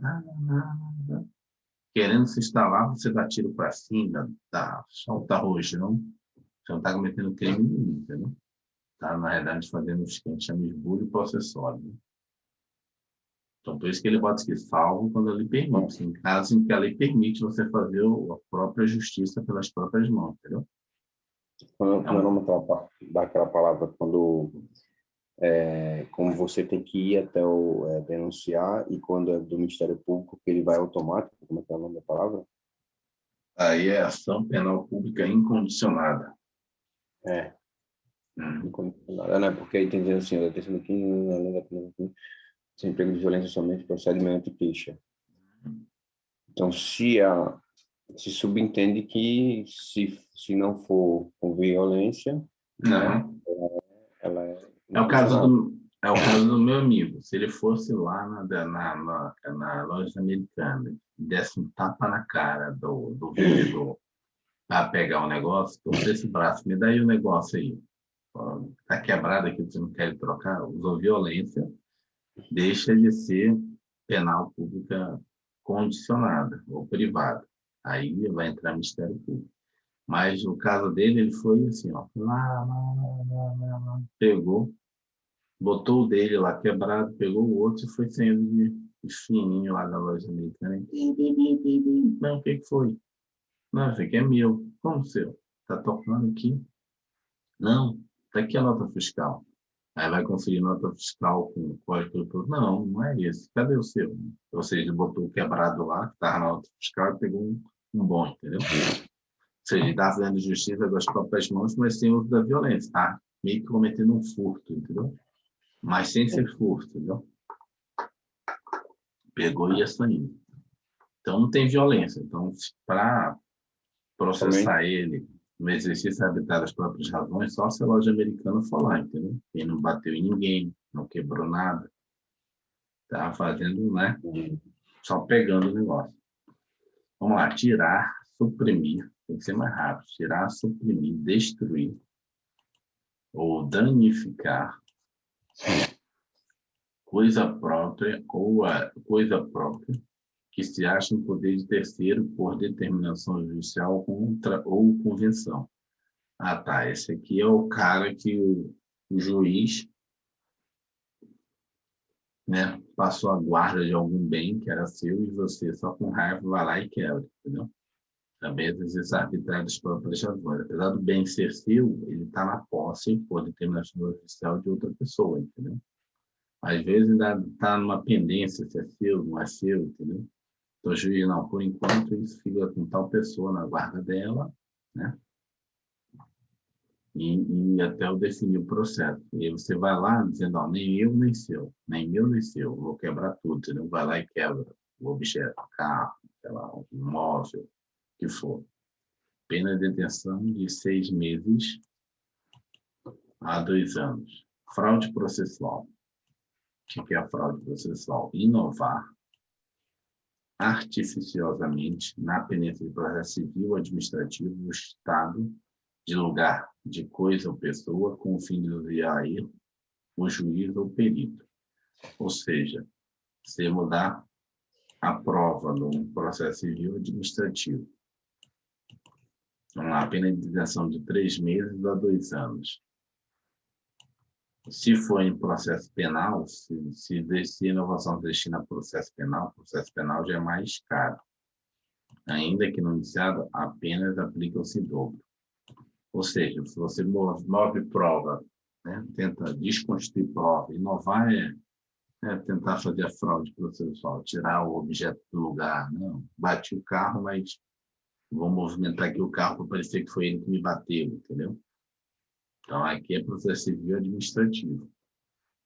querendo se instalar, você dá tiro para cima, solta rojão, você não está cometendo crime nenhum, entendeu? Está, na realidade, fazendo o que a gente chama de esbulho processório. Né? Então, por isso que ele bota aqui, salvo quando a lei permite. Em caso em que a lei permite você fazer a própria justiça pelas próprias mãos, entendeu? Quando eu não daquela palavra, quando como você tem que ir até o denunciar, e quando é do Ministério Público, que ele vai automático, como é que é o nome da palavra? Aí é ação penal pública incondicionada. Incondicionada, né? Porque aí tem dizendo assim, a terceira aqui, além da pena, sem emprego de violência somente procedimento e queixa. Então, se subentende que se não for com violência, né, ela é É o caso do meu amigo. Se ele fosse lá na loja americana, desse um tapa na cara do vendedor para pegar o negócio, torcer esse braço, me dá aí o negócio aí. Está quebrado aqui, você não quer trocar? Usou violência, deixa de ser penal pública condicionada ou privada. Aí vai entrar Ministério Público. Mas no caso dele, ele foi assim, ó, lá, pegou, botou o dele lá quebrado, pegou o outro e foi saindo de fininho lá da loja americana. Não, o que foi? Não, isso aqui é meu. Como seu? Tá tocando aqui? Não, tá aqui a nota fiscal. Aí vai conferir nota fiscal com o código do... Não, não é esse. Cadê o seu? Ou seja, ele botou o quebrado lá, que estava na nota fiscal, e pegou um bom, entendeu? Ou seja, ele está fazendo justiça das próprias mãos, mas sem uso da violência, tá? Meio que cometendo um furto, entendeu? Mas sem ser furto, entendeu? Pegou e ia saindo. Então, não tem violência. Então, para processar ele no exercício arbitrário das próprias razões, só se a loja americana for lá, entendeu? Ele não bateu em ninguém, não quebrou nada. Tá fazendo, né? Só pegando o negócio. Vamos lá, tirar, suprimir, tem que ser mais rápido. Tirar, suprimir, destruir ou danificar coisa própria ou a coisa própria que se acha em poder de terceiro por determinação judicial contra ou convenção. Ah, tá. Esse aqui é o cara que o juiz, né, passou a guarda de algum bem que era seu e você, só com raiva, vai lá e quebra, entendeu? Também, às vezes, arbitrários para o prestador. Apesar do bem ser seu, ele está na posse por determinação judicial de outra pessoa, entendeu? Às vezes, ainda está numa pendência se é seu, não é seu, entendeu? Então, o juiz, não, por enquanto, isso fica com tal pessoa na guarda dela, né? E até eu definir o processo. E aí você vai lá dizendo, ó, nem eu, nem seu, nem meu, nem seu, vou quebrar tudo, entendeu? Vai lá e quebra o objeto, carro, sei lá, um móvel, o que for. Pena de detenção de 6 meses a 2 anos. Fraude processual. O que é a fraude processual? Inovar artificiosamente na pendência de processo civil ou administrativo o estado de lugar, de coisa ou pessoa com o fim de desviar erro, o juiz ou perito. Ou seja, você mudar a prova num processo civil ou administrativo. Vamos lá, pena de detenção de 3 meses a 2 anos. Se for em processo penal, se inovação se destina a processo penal já é mais caro. Ainda que no iniciado, apenas aplica-se dobro. Ou seja, se você move prova, né, tenta desconstruir prova, inovar tentar fazer a fraude processual, tirar o objeto do lugar. Não, bati o carro, mas vou movimentar aqui o carro para parecer que foi ele que me bateu, entendeu? Então, aqui é processo civil administrativo.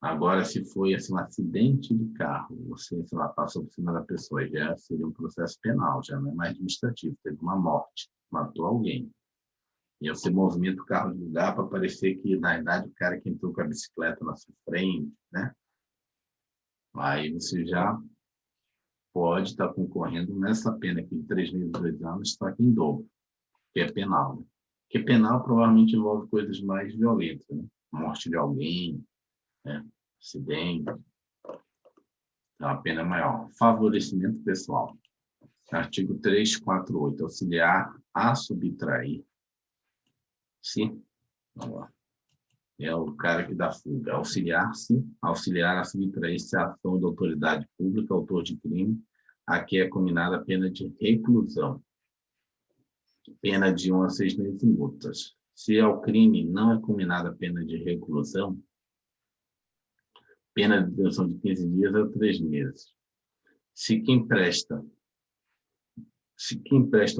Agora, se foi assim, um acidente de carro, você, sei lá, passou por cima da pessoa, já seria um processo penal, já não é mais administrativo, teve uma morte, matou alguém. E aí você movimenta o carro de lugar para parecer que, na verdade, o cara que entrou com a bicicleta na sua frente, né? Aí você já pode estar concorrendo nessa pena aqui de 3 meses, 2 anos, só que em dobro, que é penal, né? Porque penal provavelmente envolve coisas mais violentas, né? Morte de alguém, né? Acidente, então a pena é maior. Favorecimento pessoal. Artigo 348, auxiliar a subtrair. Sim, vamos lá. É o cara que dá fuga. Auxiliar a subtrair-se a ação da autoridade pública, autor de crime, a que é combinada a pena de reclusão. Pena de 1 a 6 meses e multas. Se ao crime não é combinada a pena de reclusão, pena de detenção de 15 dias a 3 meses. Se quem presta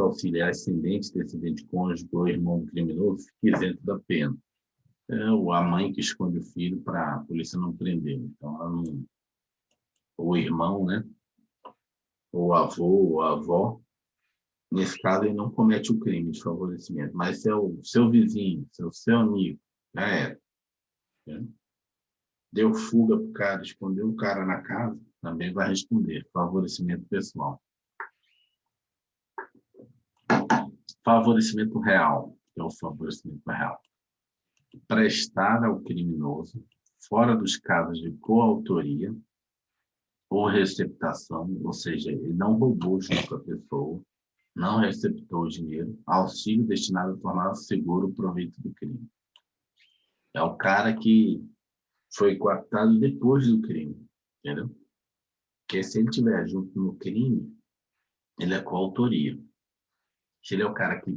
auxílio ascendente, descendente, cônjuge ou irmão do criminoso, fica isento da pena. É a mãe que esconde o filho para a polícia não prender. Então, ela não... o irmão, né? Ou o avô ou a avó, nesse caso, ele não comete o crime de favorecimento, mas se é o seu vizinho, se é o seu amigo, já era. Né? Deu fuga para o cara, escondeu o cara na casa, também vai responder. Favorecimento pessoal. Favorecimento real, que é o favorecimento real. Prestar ao criminoso, fora dos casos de coautoria ou receptação, ou seja, ele não roubou junto com a pessoa, não receptou o dinheiro, auxílio destinado a tornar seguro o proveito do crime. É o cara que foi coaptado depois do crime, entendeu? Porque se ele estiver junto no crime, ele é coautoria. Se ele é o cara que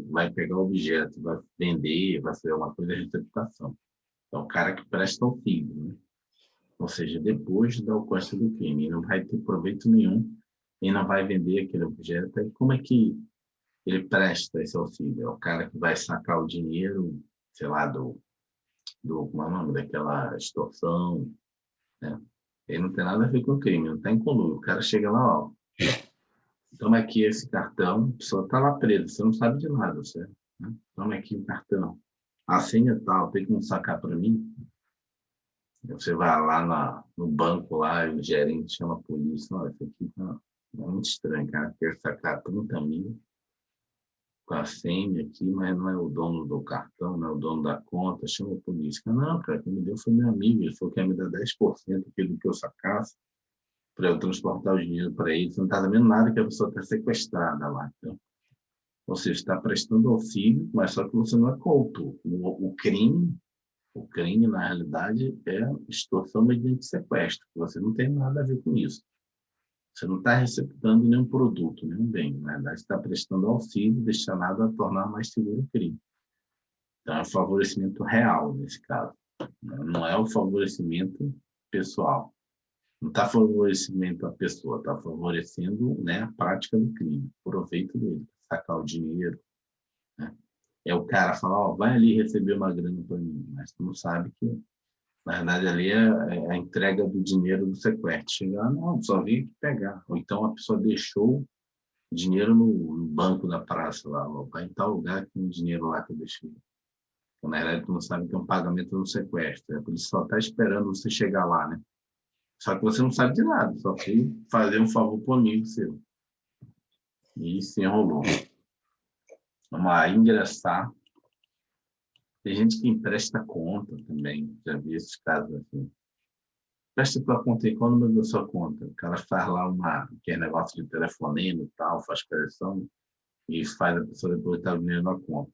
vai pegar o objeto, vai vender, vai fazer uma coisa de receptação. É o cara que presta auxílio, né? Ou seja, depois da ocorrência do crime. Ele não vai ter proveito nenhum e não vai vender aquele objeto. E como é que ele presta esse auxílio? É o cara que vai sacar o dinheiro, sei lá, como é o nome daquela extorsão, né? Ele não tem nada a ver com o crime, não está em conluio. O cara chega lá, ó, toma aqui esse cartão, a pessoa está lá presa, você não sabe de nada, certo? Né? Toma aqui o cartão. A senha tal, tem como sacar para mim? Você vai lá no banco, lá, e o gerente chama a polícia. Não, isso aqui é muito estranho, cara. Quer sacar 30 mil com a senha aqui, mas não é o dono do cartão, não é o dono da conta. Chama a polícia. Não, cara, quem me deu foi meu amigo. Ele falou que ia me dar 10% do que eu sacasse para eu transportar o dinheiro para ele. Você não está sabendo nada que a pessoa está sequestrada lá. Então, ou seja, está prestando auxílio, mas só que você não é coautor. O crime, na realidade, é extorsão mediante sequestro. Você não tem nada a ver com isso. Você não está receptando nenhum produto, nenhum bem. Na verdade, está prestando auxílio destinado a tornar mais seguro o crime. Então, é um favorecimento real, nesse caso. Não é o favorecimento pessoal. Não está favorecimento a pessoa, está favorecendo, né, a prática do crime, o proveito dele, sacar o dinheiro. Né? É o cara falar, ó, vai ali receber uma grana para mim, mas tu não sabe que, na verdade, ali é a entrega do dinheiro do sequestro. Chegar, não, só vim aqui pegar. Ou então a pessoa deixou o dinheiro no banco da praça lá, ó, vai em tal lugar que tem dinheiro lá que eu deixei. Então, na verdade, tu não sabe que é um pagamento do sequestro. A polícia só está esperando você chegar lá, né? Só que você não sabe de nada, só fui fazer um favor para o amigo seu. E se enrolou. Vamos lá, ingressar. Tem gente que empresta conta também, já vi esses casos assim. Presta tua conta aí, qual é o número da sua conta? O cara faz lá que é negócio de telefonema e tal, faz pressão e faz a pessoa depositar o dinheiro na conta.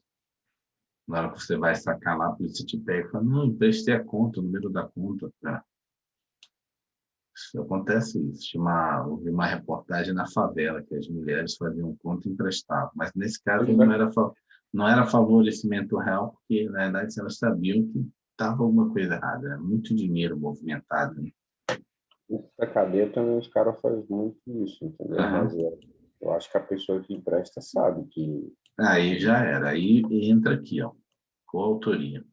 Na hora que você vai sacar lá, a polícia te pega e fala, não, emprestei a conta, o número da conta. Isso acontece isso. Houve uma reportagem na favela que as mulheres faziam conta e emprestavam. Mas nesse caso não era favorecimento real, porque na verdade elas sabiam que estava alguma coisa errada. Era muito dinheiro movimentado. Né? Na cadeia também os caras fazem muito isso, entendeu? Mas Uhum. eu acho que a pessoa que empresta sabe que Aí já era. Aí entra aqui, ó, coautoria.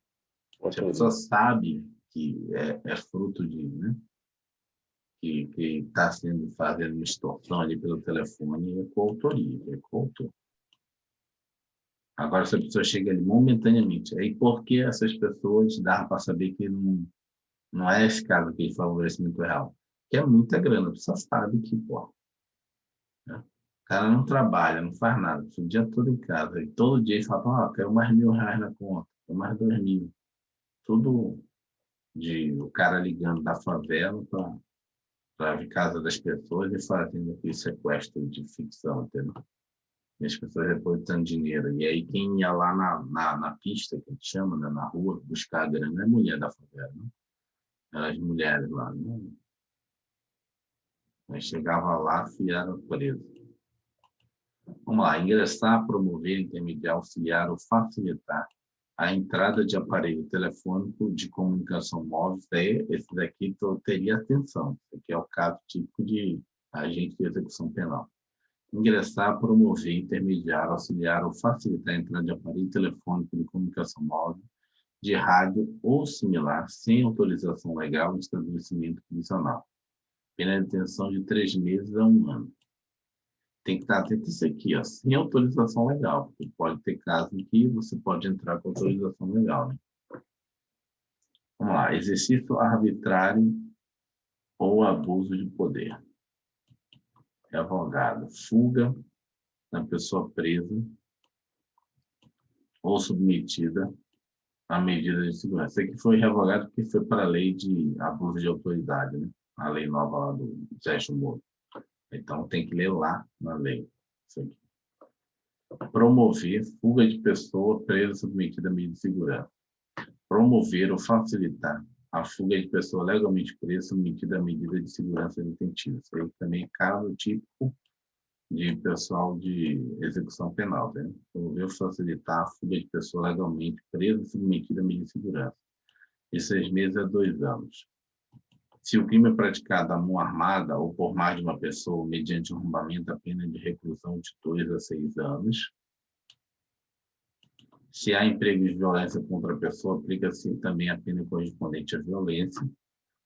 Se a pessoa autoria. sabe que é fruto de, né, que está fazendo uma extorsão ali pelo telefone, é coautoria, é coautor. Agora, se a pessoa chega ali momentaneamente, aí por que essas pessoas dá para saber que não é esse caso aqui de favorecimento real? Que é muita grana, a pessoa sabe que, pô, né? O cara não trabalha, não faz nada, o dia todo em casa, e todo dia ele fala, quero mais R$ 1.000 na conta, quero mais 2.000. Tudo o cara ligando da favela para a casa das pessoas e fazendo aquele sequestro de ficção, entendeu? E as pessoas depositando dinheiro. E aí quem ia lá na pista, que a gente chama, né, na rua, buscar a grana, é mulher da favela, né? Eram as mulheres lá. Né? Aí chegava lá e eram presos. Vamos lá, ingressar, promover, intermediar, auxiliar ou facilitar a entrada de aparelho telefônico de comunicação móvel. Esse daqui teria atenção. Esse aqui é o caso típico de agente de execução penal. Ingressar, promover, intermediar, auxiliar ou facilitar a entrada de aparelho telefônico de comunicação móvel, de rádio ou similar, sem autorização legal do estabelecimento prisional. Pena de detenção de 3 meses a 1 ano. Tem que estar atento a isso aqui, ó, sem autorização legal, porque pode ter caso em que você pode entrar com autorização legal. Né? Vamos lá, exercício arbitrário ou abuso de poder. Revogado, fuga da pessoa presa ou submetida a medida de segurança. Isso aqui foi revogado porque foi para a lei de abuso de autoridade, né? A lei nova lá do Sérgio Moro. Então, tem que ler lá na lei. Isso aqui. Promover fuga de pessoa presa submetida a medida de segurança. Promover ou facilitar a fuga de pessoa legalmente presa submetida a medida de segurança detentiva. Isso aí também é caso típico de pessoal de execução penal. Né? Promover ou facilitar a fuga de pessoa legalmente presa submetida a medida de segurança. De 6 meses a 2 anos. Se o crime é praticado à mão armada ou por mais de uma pessoa mediante arrombamento, a pena de reclusão de 2 a 6 anos. Se há empregos de violência contra a pessoa, aplica-se também a pena correspondente à violência.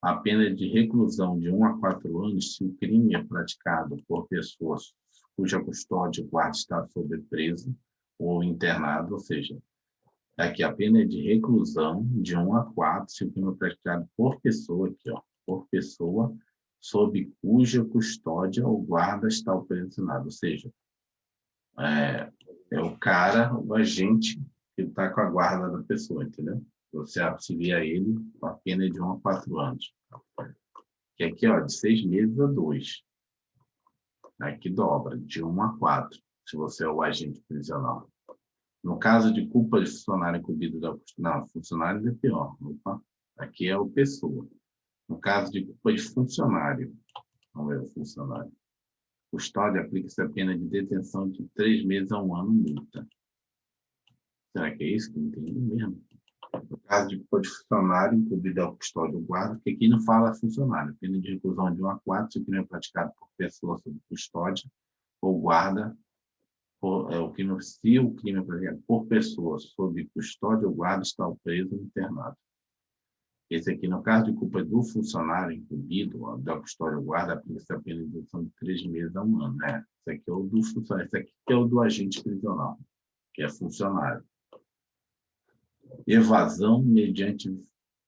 A pena de reclusão de 1 a 4 anos se o crime é praticado por pessoas cuja custódia o guarda está sob presa ou internado, ou seja, Aqui a pena é de reclusão de 1 a 4, se o crime é praticado por pessoa, aqui, ó, por pessoa, sob cuja custódia ou guarda está operacionado. Ou seja, é o cara, o agente, que está com a guarda da pessoa, entendeu? Você auxilia ele, a pena é de 1 a 4 anos. Que aqui, ó, de 6 meses a 2. Aqui dobra, de 1 a 4, se você é o agente prisional. No caso de culpa de funcionário incumbido da... Não, funcionário é pior. Opa, aqui é o pessoa. No caso de culpa de funcionário, não é o funcionário. Custódia aplica-se a pena de detenção de 3 meses a 1 ano, multa. Será que é isso que eu entendi mesmo? No caso de culpa de funcionário incumbido da custódia ou guarda, porque aqui não fala funcionário. Pena de reclusão de 1 a 4, se o crime é praticado por pessoa sob custódia ou guarda, se o crime é praticado por pessoa sob custódia ou guarda, está o preso ou internado. Esse aqui, no caso de culpa do funcionário incumbido da custódia ou guarda, aplica-se a pena de detenção de 3 meses a 1 ano. Né? Esse aqui é o do funcionário, esse aqui é o do agente prisional, que é funcionário. Evasão mediante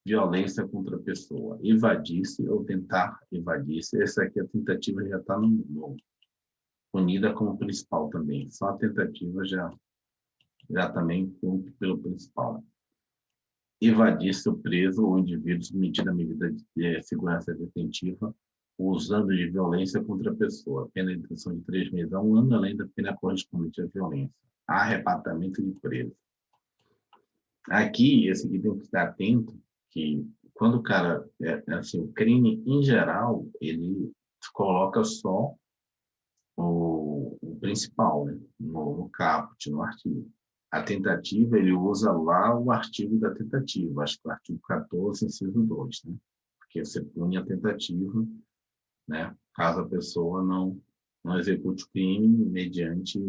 violência contra a pessoa. Evadir-se ou tentar evadir-se. Essa aqui, a tentativa já está unida como principal também. Só a tentativa já também cumpre pelo principal. Evadir-se o preso ou indivíduo submetido à medida de segurança detentiva usando de violência contra a pessoa. Pena de detenção de 3 meses a 1 ano, além da pena correspondente à violência. Arrebatamento de preso. Aqui, esse aqui tem que estar atento, que quando o cara, assim, o crime em geral, ele coloca só o principal, né? no caput, no artigo. A tentativa, ele usa lá o artigo da tentativa, acho que o artigo 14, inciso 2, né? Porque você pune a tentativa, né? Caso a pessoa não execute o crime mediante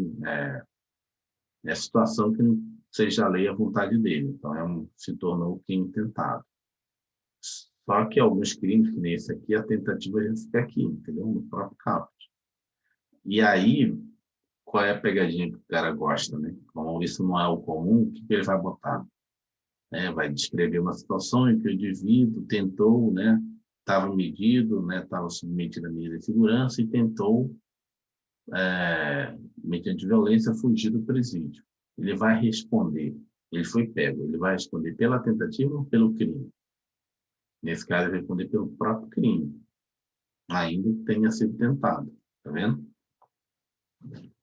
a situação que não seja a lei à vontade dele. Então, se tornou crime tentado. Só que alguns crimes, que nem esse aqui, a tentativa já fica aqui, entendeu? No próprio caput. E aí, qual é a pegadinha que o cara gosta, né? Como isso não é o comum, o que ele vai botar? Vai descrever uma situação em que o indivíduo tentou, né? Estava medido, né? Estava submetido à medida de segurança e tentou, mediante violência, fugir do presídio. Ele vai responder, ele foi pego, ele vai responder pela tentativa ou pelo crime? Nesse caso, ele vai responder pelo próprio crime, ainda que tenha sido tentado. Tá vendo?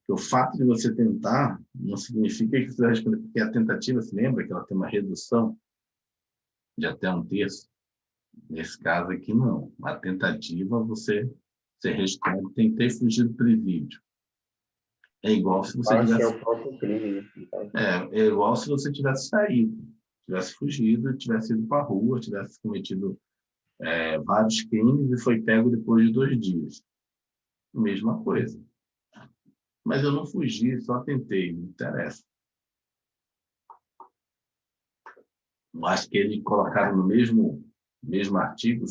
O fato de você tentar não significa que você vai responder, porque a tentativa, se lembra que ela tem uma redução de até 1/3? Nesse caso aqui, não. A tentativa, você responde, tentei fugir do presídio. É igual se você Parece que é tivesse... o próprio crime, né? É igual se você tivesse saído, tivesse fugido, tivesse ido para a rua, tivesse cometido vários crimes e foi pego depois de 2 dias. Mesma coisa. Mas eu não fugi, só tentei, não interessa. Acho que eles colocaram no mesmo artigo,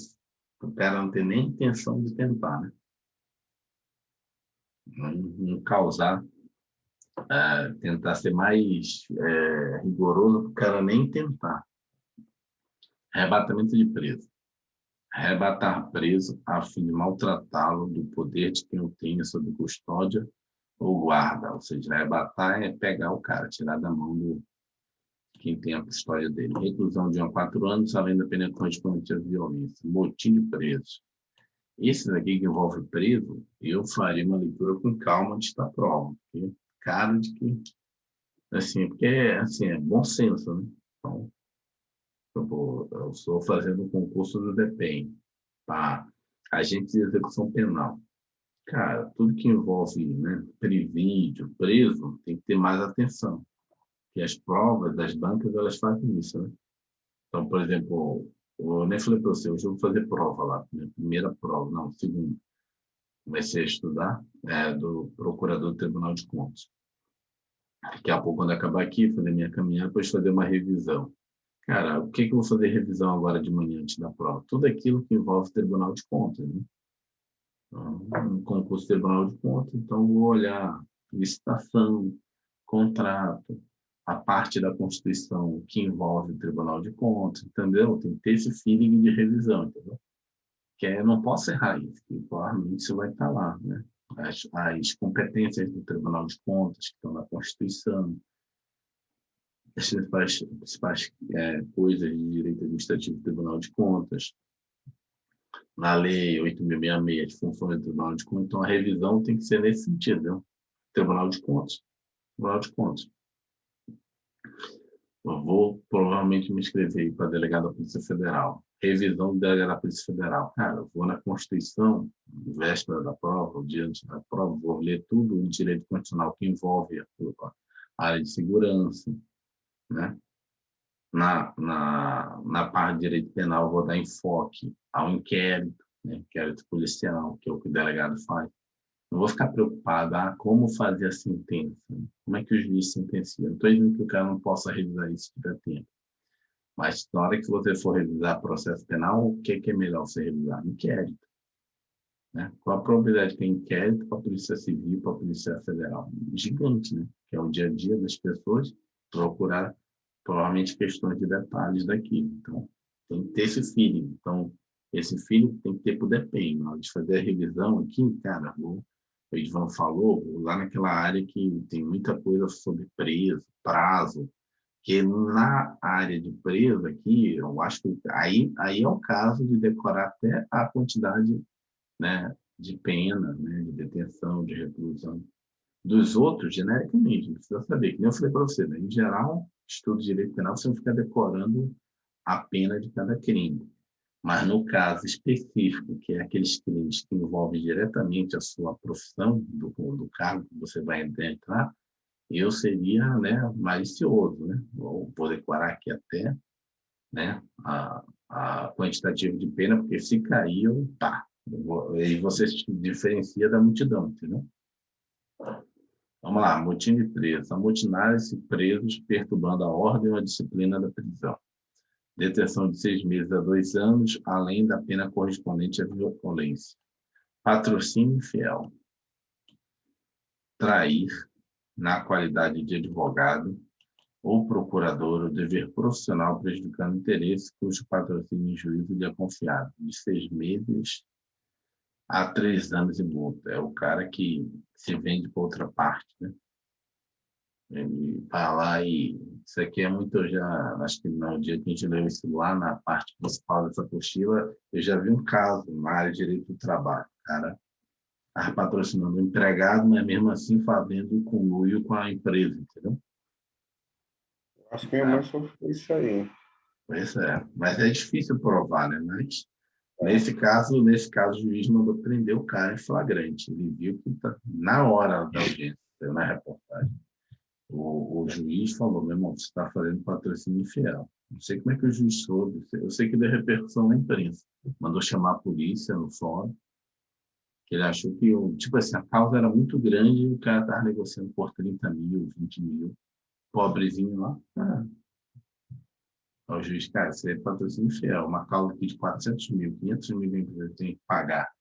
o cara não tem nem intenção de tentar, né? Não causar, tentar ser mais rigoroso para o cara nem tentar. Arrebatamento de preso. Arrebatar preso a fim de maltratá-lo do poder de quem o tenha sob custódia ou guarda. Ou seja, arrebatar é pegar o cara, tirar da mão do quem tem a custódia dele. Reclusão de 1 a 4 anos, além da pena correspondente à violência. Motim de preso. Esse daqui que envolve preso, eu faria uma leitura com calma antes da prova. Porque, cara de que... Assim, porque assim, é bom senso, né? Então, eu estou fazendo o concurso do DEPEN, para agente de execução penal. Cara, tudo que envolve, né, presídio, preso, tem que ter mais atenção. Porque as provas das bancas, elas fazem isso, né? Então, por exemplo, eu nem falei para você, hoje eu vou fazer prova lá, minha primeira prova, não, segunda. Comecei a estudar do Procurador do Tribunal de Contas. Daqui a pouco, quando acabar aqui, fazer minha caminhada, depois fazer uma revisão. Cara, o que eu vou fazer revisão agora de manhã antes da prova? Tudo aquilo que envolve Tribunal de Contas, né? Um concurso de Tribunal de Contas, então vou olhar licitação, contrato, a parte da Constituição que envolve o Tribunal de Contas, entendeu? Tem que ter esse feeling de revisão, entendeu? Que eu não posso errar isso, que provavelmente isso vai estar lá, né? As competências do Tribunal de Contas que estão na Constituição, as principais coisas de direito administrativo do Tribunal de Contas, na Lei 8.066, as funções do Tribunal de Contas. Então, a revisão tem que ser nesse sentido, né? Tribunal de Contas. Tribunal de Contas. Eu vou provavelmente me inscrever para delegado da Polícia Federal. Revisão do delegado da Polícia Federal. Cara, eu vou na Constituição, véspera da prova, dia antes da prova, vou ler tudo o direito constitucional que envolve a área de segurança, né? Na parte de direito penal, eu vou dar enfoque ao inquérito, né? Inquérito policial, que é o que o delegado faz. Não vou ficar preocupado, como fazer a sentença, né? Como é que o juiz sentencia. Não estou dizendo que o cara não possa revisar isso se tiver tempo. Mas na hora que você for revisar processo penal, o que é melhor você revisar? Inquérito. Né? Qual a probabilidade que tem inquérito para a Polícia Civil, para a Polícia Federal? Gigante, né? Que é o dia a dia das pessoas procurar, provavelmente, questões de detalhes daquilo. Então, tem que ter esse feeling. Então, esse feeling tem que ter para o DPEM. Na hora de fazer a revisão aqui, cara, o Edvan falou, lá naquela área que tem muita coisa sobre preso, prazo, que na área de preso aqui, eu acho que aí é o caso de decorar até a quantidade, né, de pena, né, de detenção, de reclusão. Dos outros, genericamente, não precisa saber. Que nem eu falei para você, né? Em geral, estudo de direito penal, você não fica decorando a pena de cada crime. Mas no caso específico, que é aqueles crimes que envolvem diretamente a sua profissão, do cargo que você vai entrar, eu seria, né, malicioso, né? Vou decorar aqui até, né, a quantitativa de pena, porque se cair, e você se diferencia da multidão, entendeu? Vamos lá, motim de preso. Amotinaram-se presos perturbando a ordem ou a disciplina da prisão. Detenção de 6 meses a 2 anos, além da pena correspondente à violência. Patrocínio infiel. Trair, na qualidade de advogado ou procurador, o dever profissional prejudicando interesse cujo patrocínio em juízo lhe é confiado, de 6 meses a 3 anos e multa. É o cara que se vende para outra parte, né? Ele vai lá e... Isso aqui é muito... Eu já... Acho que no dia que a gente leu isso lá, na parte principal dessa apostila, eu já vi um caso na área de direito do trabalho. O cara estava patrocinando o empregado, mas mesmo assim fazendo conluio com a empresa, entendeu? Acho que minha mãe sofreu isso aí. Pois é. Mas é difícil provar, né? Mas nesse caso, o juiz mandou prender o cara em flagrante. Ele viu que na hora da audiência, na reportagem. O juiz falou, meu irmão, você está fazendo patrocínio infiel. Não sei como é que o juiz soube. Eu sei que deu repercussão na imprensa. Mandou chamar a polícia no fórum, que ele achou que, tipo assim, a causa era muito grande e o cara estava negociando por 30 mil, 20 mil. Pobrezinho lá. O juiz, cara, isso é patrocínio infiel. Uma causa aqui de 400 mil, 500 mil que a empresa tem que pagar.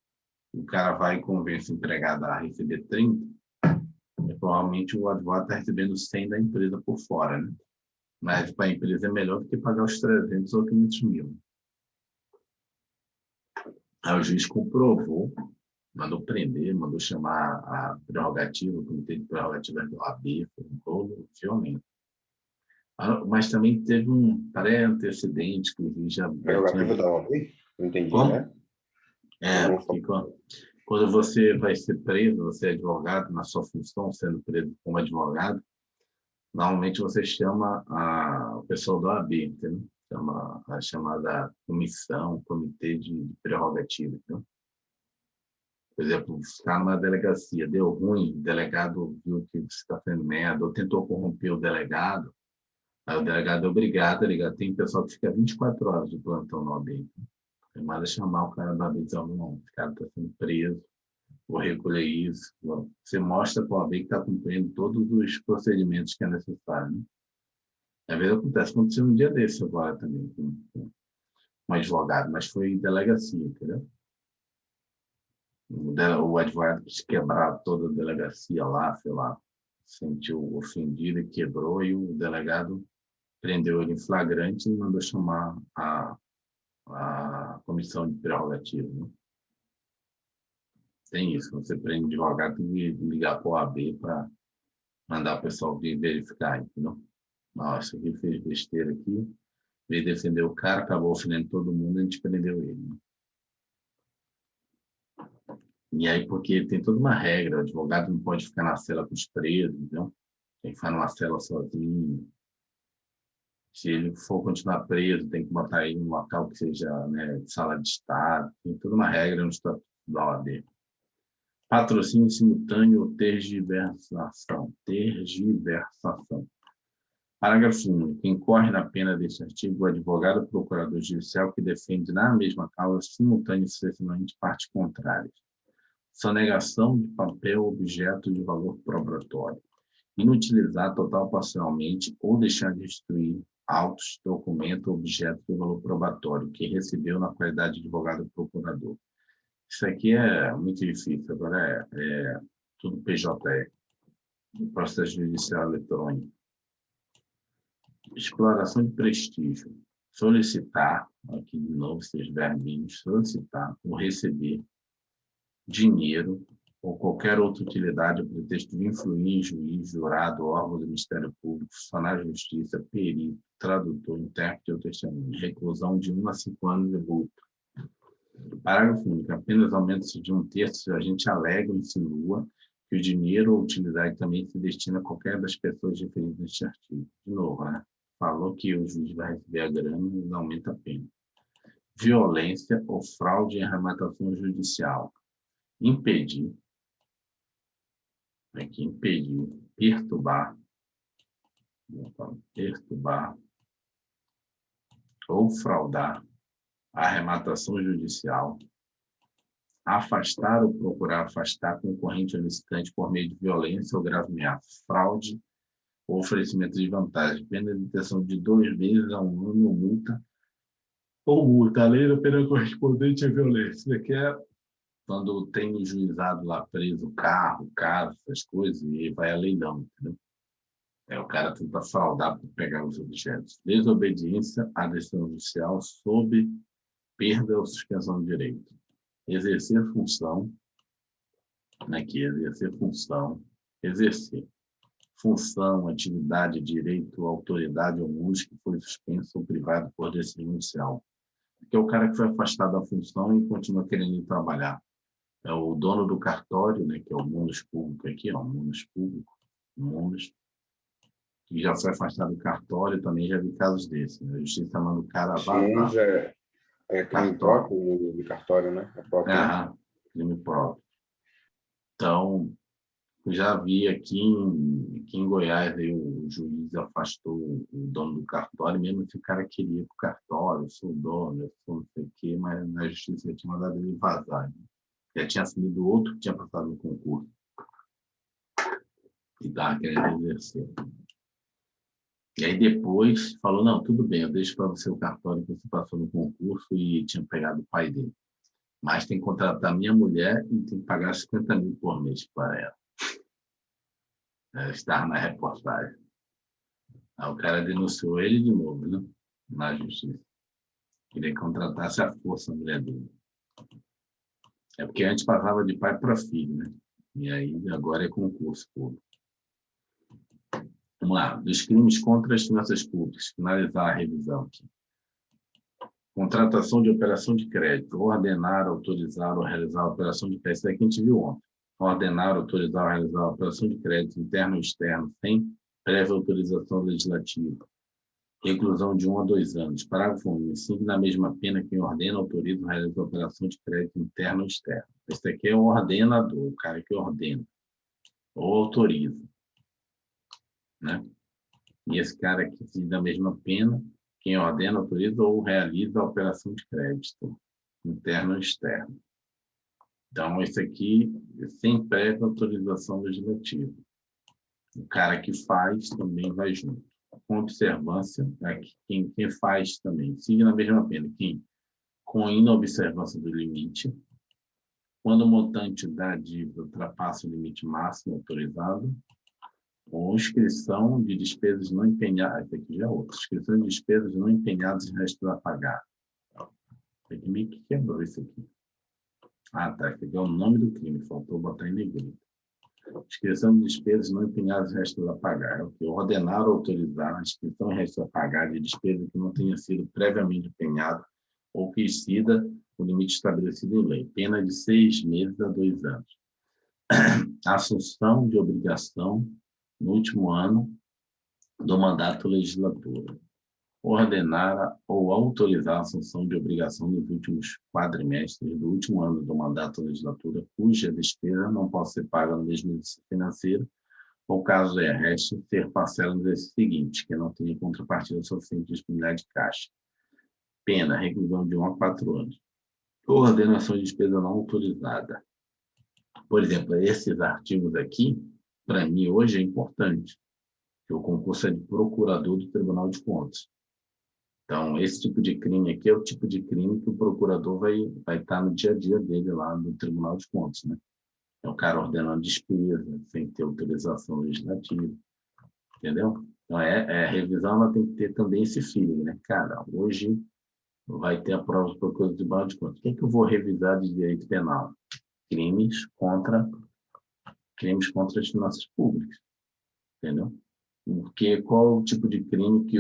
O cara vai e convence o empregado a receber 30, provavelmente o advogado está recebendo 100 da empresa por fora, né? Mas para a empresa é melhor do que pagar os 300 ou 500 mil. Aí o juiz comprovou, mandou prender, mandou chamar a prerrogativa, o comitê de prerrogativas do OAB, foi um rolo violento. Mas também teve um pré-antecedente que o juiz já Prerrogativa tinha... da OAB? Não entendi, Como? né? Porque quando você vai ser preso, você é advogado, na sua função, sendo preso como advogado, normalmente você chama o pessoal do OAB, entendeu? Chama a chamada comissão, comitê de prerrogativa, entendeu? Por exemplo, você está numa delegacia, deu ruim, o delegado viu que você está fazendo merda, ou tentou corromper o delegado, aí o delegado é obrigado a ligar. Tem pessoal que fica 24 horas de plantão no OAB. Tem mais a chamar o cara da OAB e dizer, não, o cara está sendo preso, vou recolher isso. Você mostra para o OAB que está cumprindo todos os procedimentos que é necessário, né? Às vezes aconteceu um dia desse agora também, com um advogado, mas foi em delegacia, entendeu? O advogado quis quebrar toda a delegacia lá, sei lá, sentiu ofendido e quebrou, e o delegado prendeu ele em flagrante e mandou chamar a comissão de prerrogativa, né? Tem isso, você prende advogado, tem que ligar para o OAB para mandar o pessoal vir verificar, entendeu? Nossa, aqui fez besteira aqui, veio defender o cara, acabou ofendendo todo mundo, a gente prendeu ele, né? E aí, porque tem toda uma regra, o advogado não pode ficar na cela com os presos, entendeu? Tem que ficar numa cela sozinho. Se ele for continuar preso, tem que botar ele num local que seja, né, de sala de estar. Tem toda uma regra no Estatuto da OAB. Patrocínio simultâneo ou tergiversação. Tergiversação. Parágrafo único. Incorre na pena deste artigo o advogado ou procurador judicial que defende na mesma causa simultânea e sucessivamente partes contrárias. Sonegação de papel ou objeto de valor probatório. Inutilizar total ou parcialmente ou deixar de restituir autos, documento ou objeto de valor probatório que recebeu na qualidade de advogado ou procurador. Isso aqui é muito difícil, agora é tudo PJE, processo judicial eletrônico. Exploração de prestígio. Solicitar, aqui de novo, esses verbinhos, solicitar ou receber dinheiro ou qualquer outra utilidade a pretexto de influir em juiz, jurado, órgão do Ministério Público, funcionário de justiça, perito, tradutor, intérprete ou testemunha. Reclusão de 1 a 5 anos de multa. Parágrafo único. Apenas aumenta-se de 1/3 se a gente alega ou insinua que o dinheiro ou utilidade também se destina a qualquer das pessoas referidas neste artigo. De novo, né? Falou que o juiz vai receber a grana e aumenta a pena. Violência ou fraude em arrematação judicial. Impedir, aqui impedir, perturbar ou fraudar a arrematação judicial, afastar ou procurar afastar concorrente ou licitante por meio de violência ou grave ameaça, fraude ou oferecimento de vantagem, pena de detenção de 2 meses a 1 ano ou multa, além da pena correspondente à violência. Isso aqui é quando tem no juizado lá preso carro, casa, essas coisas, e vai a leilão, entendeu? O cara tenta fraudar para pegar os objetos. Desobediência à decisão judicial sob perda ou suspensão de direito. Exercer função, aqui, exercer função, atividade, direito, autoridade ou música que foi suspenso ou privado por decisão judicial. Que é o cara que foi afastado da função e continua querendo ir trabalhar. É o dono do cartório, né, que é o Munus Público aqui, ó, o Munus Público, que já foi afastado do cartório, também já vi casos desses. Né? A justiça manda o cara vazar. É crime próprio de cartório, né? É próprio. Crime próprio. Então, já vi aqui em Goiás, aí, o juiz afastou o dono do cartório, mesmo que o cara queria ir para o cartório, eu sou o dono, eu sou não sei o quê, mas na justiça tinha mandado ele vazar. Né? Já tinha assumido outro que tinha passado no concurso. E estava querendo exercer. E aí depois falou, não, tudo bem, eu deixo para você o cartório que você passou no concurso e tinha pegado o pai dele. Mas tem que contratar minha mulher e tem que pagar 50 mil por mês para ela. Ela estava na reportagem. Aí o cara denunciou ele de novo, né? Na justiça. Queria que contratasse a força a mulher dele. É porque antes passava de pai para filho, né? E aí agora é concurso público. Vamos lá. Dos crimes contra as finanças públicas. Finalizar a revisão aqui. Contratação de operação de crédito. Ordenar, autorizar ou realizar a operação de crédito. Isso aqui a gente viu ontem. Ordenar, autorizar ou realizar a operação de crédito interno ou externo sem prévia autorização legislativa. Reclusão de 1 a 2 anos. Parágrafo 1. Incide na mesma pena quem ordena, autoriza ou realiza a operação de crédito interno ou externo. Esse aqui é o ordenador, o cara que ordena ou autoriza. Né? E esse cara aqui incide na mesma pena quem ordena, autoriza ou realiza a operação de crédito interno ou externo. Então, esse aqui é sem prévia autorização legislativa. O cara que faz também vai junto. Com observância, quem faz também, siga na mesma pena. Quem, com inobservância do limite, quando o montante da dívida ultrapassa o limite máximo autorizado, Ou inscrição de despesas não empenhadas. Aqui já é outro. Inscrição de despesas não empenhadas e restos a pagar. Aqui meio que quebrou isso aqui. Ah, tá. Aqui é o nome do crime. Faltou botar em negrito. Inscrição de despesas não empenhadas e restos a pagar. É o que? Ordenar ou autorizar a inscrição e restos a pagar de despesa que não tenha sido previamente empenhada ou que exceda o limite estabelecido em lei. Pena de 6 meses a 2 anos. Assunção de obrigação no último ano do mandato legislatura. Ordenar ou autorizar a assunção de obrigação nos últimos quadrimestres do último ano do mandato legislatura, cuja despesa não pode ser paga no mesmo exercício financeiro, ou caso reste, ser parcela no exercício seguinte, que não tenha contrapartida suficiente de disponibilidade de caixa. Pena, reclusão de 1 a 4 anos. Ordenação de despesa não autorizada. Por exemplo, esses artigos aqui, para mim, hoje é importante, que o concurso é de procurador do Tribunal de Contas. Então, esse tipo de crime aqui é o tipo de crime que o procurador vai estar no dia a dia dele lá no Tribunal de Contas, né? É o cara ordenando despesa, sem ter autorização legislativa, entendeu? Então, a revisão ela tem que ter também esse feeling, né? Cara, hoje vai ter a prova do procurador do Tribunal de Contas. O que é que eu vou revisar de direito penal? Crimes contra as finanças públicas, entendeu? Porque qual o tipo de crime que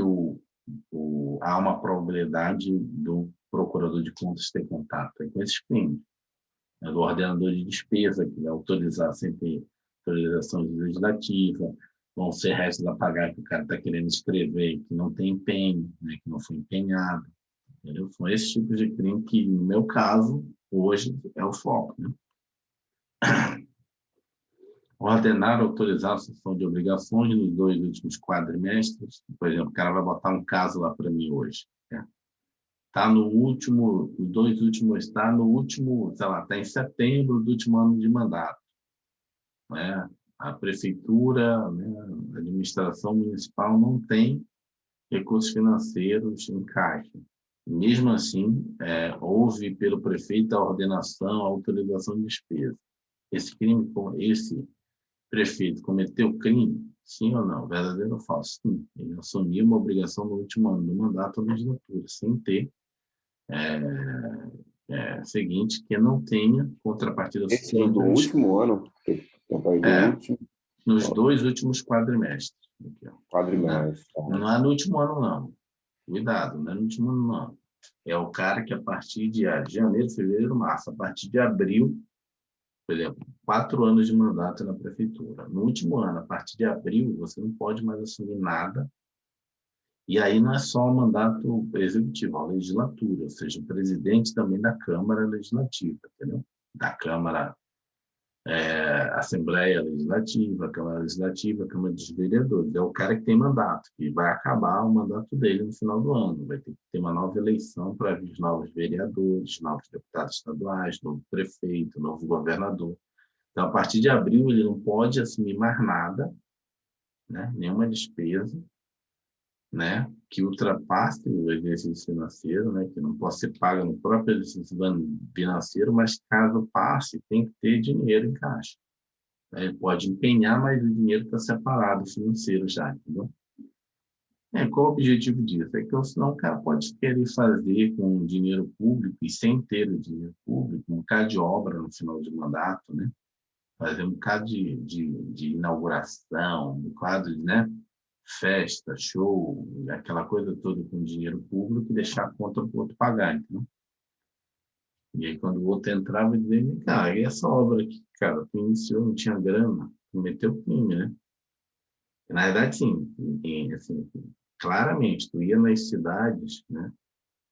há uma probabilidade do procurador de contas ter contato? É com esses crimes. É do ordenador de despesa, que vai autorizar sem ter autorização legislativa, vão ser restos a pagar que o cara está querendo escrever, que não tem empenho, né, que não foi empenhado. Entendeu? São esses tipos de crime que, no meu caso, hoje é o foco. Né? Ordenar, autorizar a assunção de obrigações nos 2 últimos quadrimestres. Por exemplo, o cara vai botar um caso lá para mim hoje. Né? Tá no último, os 2 últimos, está no último, sei lá, está em setembro do último ano de mandato. Né? A prefeitura, né, a administração municipal não tem recursos financeiros em caixa. Mesmo assim, houve pelo prefeito a ordenação, a autorização de despesa. Esse prefeito cometeu crime? Sim ou não? Verdadeiro ou falso? Sim. Ele assumiu uma obrigação no último ano do mandato da legislatura, sem ter seguinte, que não tenha contrapartida Esse ano suficiente do último ano, porque capaz do último nos 2 últimos quadrimestres. Aqui, ó. quadrimestre. Não é no último ano, não. Cuidado, não é no último ano, não. É o cara que a partir de janeiro, fevereiro, março, a partir de abril, por exemplo, 4 anos de mandato na prefeitura. No último ano, a partir de abril, você não pode mais assumir nada. E aí não é só o mandato executivo, a legislatura, ou seja, o presidente também da Câmara Legislativa, entendeu? Da Câmara, Assembleia Legislativa, Câmara Legislativa, Câmara dos Vereadores. É o cara que tem mandato, que vai acabar o mandato dele no final do ano. Vai ter que ter uma nova eleição para vir novos vereadores, novos deputados estaduais, novo prefeito, novo governador. Então, a partir de abril, ele não pode assumir mais nada, né? Nenhuma despesa, né? Que ultrapasse o exercício financeiro, né? Que não possa ser paga no próprio exercício financeiro, mas caso passe, tem que ter dinheiro em caixa. Ele pode empenhar, mas o dinheiro está separado financeiro já, entendeu? Qual o objetivo disso? É que senão o cara pode querer fazer com dinheiro público e sem ter o dinheiro público, um bocado de obra no final de mandato, né? Fazer um bocado de inauguração, um bocado de, né? Festa, show, aquela coisa toda com dinheiro público e deixar a conta para o outro pagar, entendeu? E aí, quando o outro entrava, ele dizia, cara, e essa obra aqui, cara, tu iniciou, não tinha grana, cometeu crime, né? E, na verdade, sim, assim, claramente, tu ia nas cidades, né?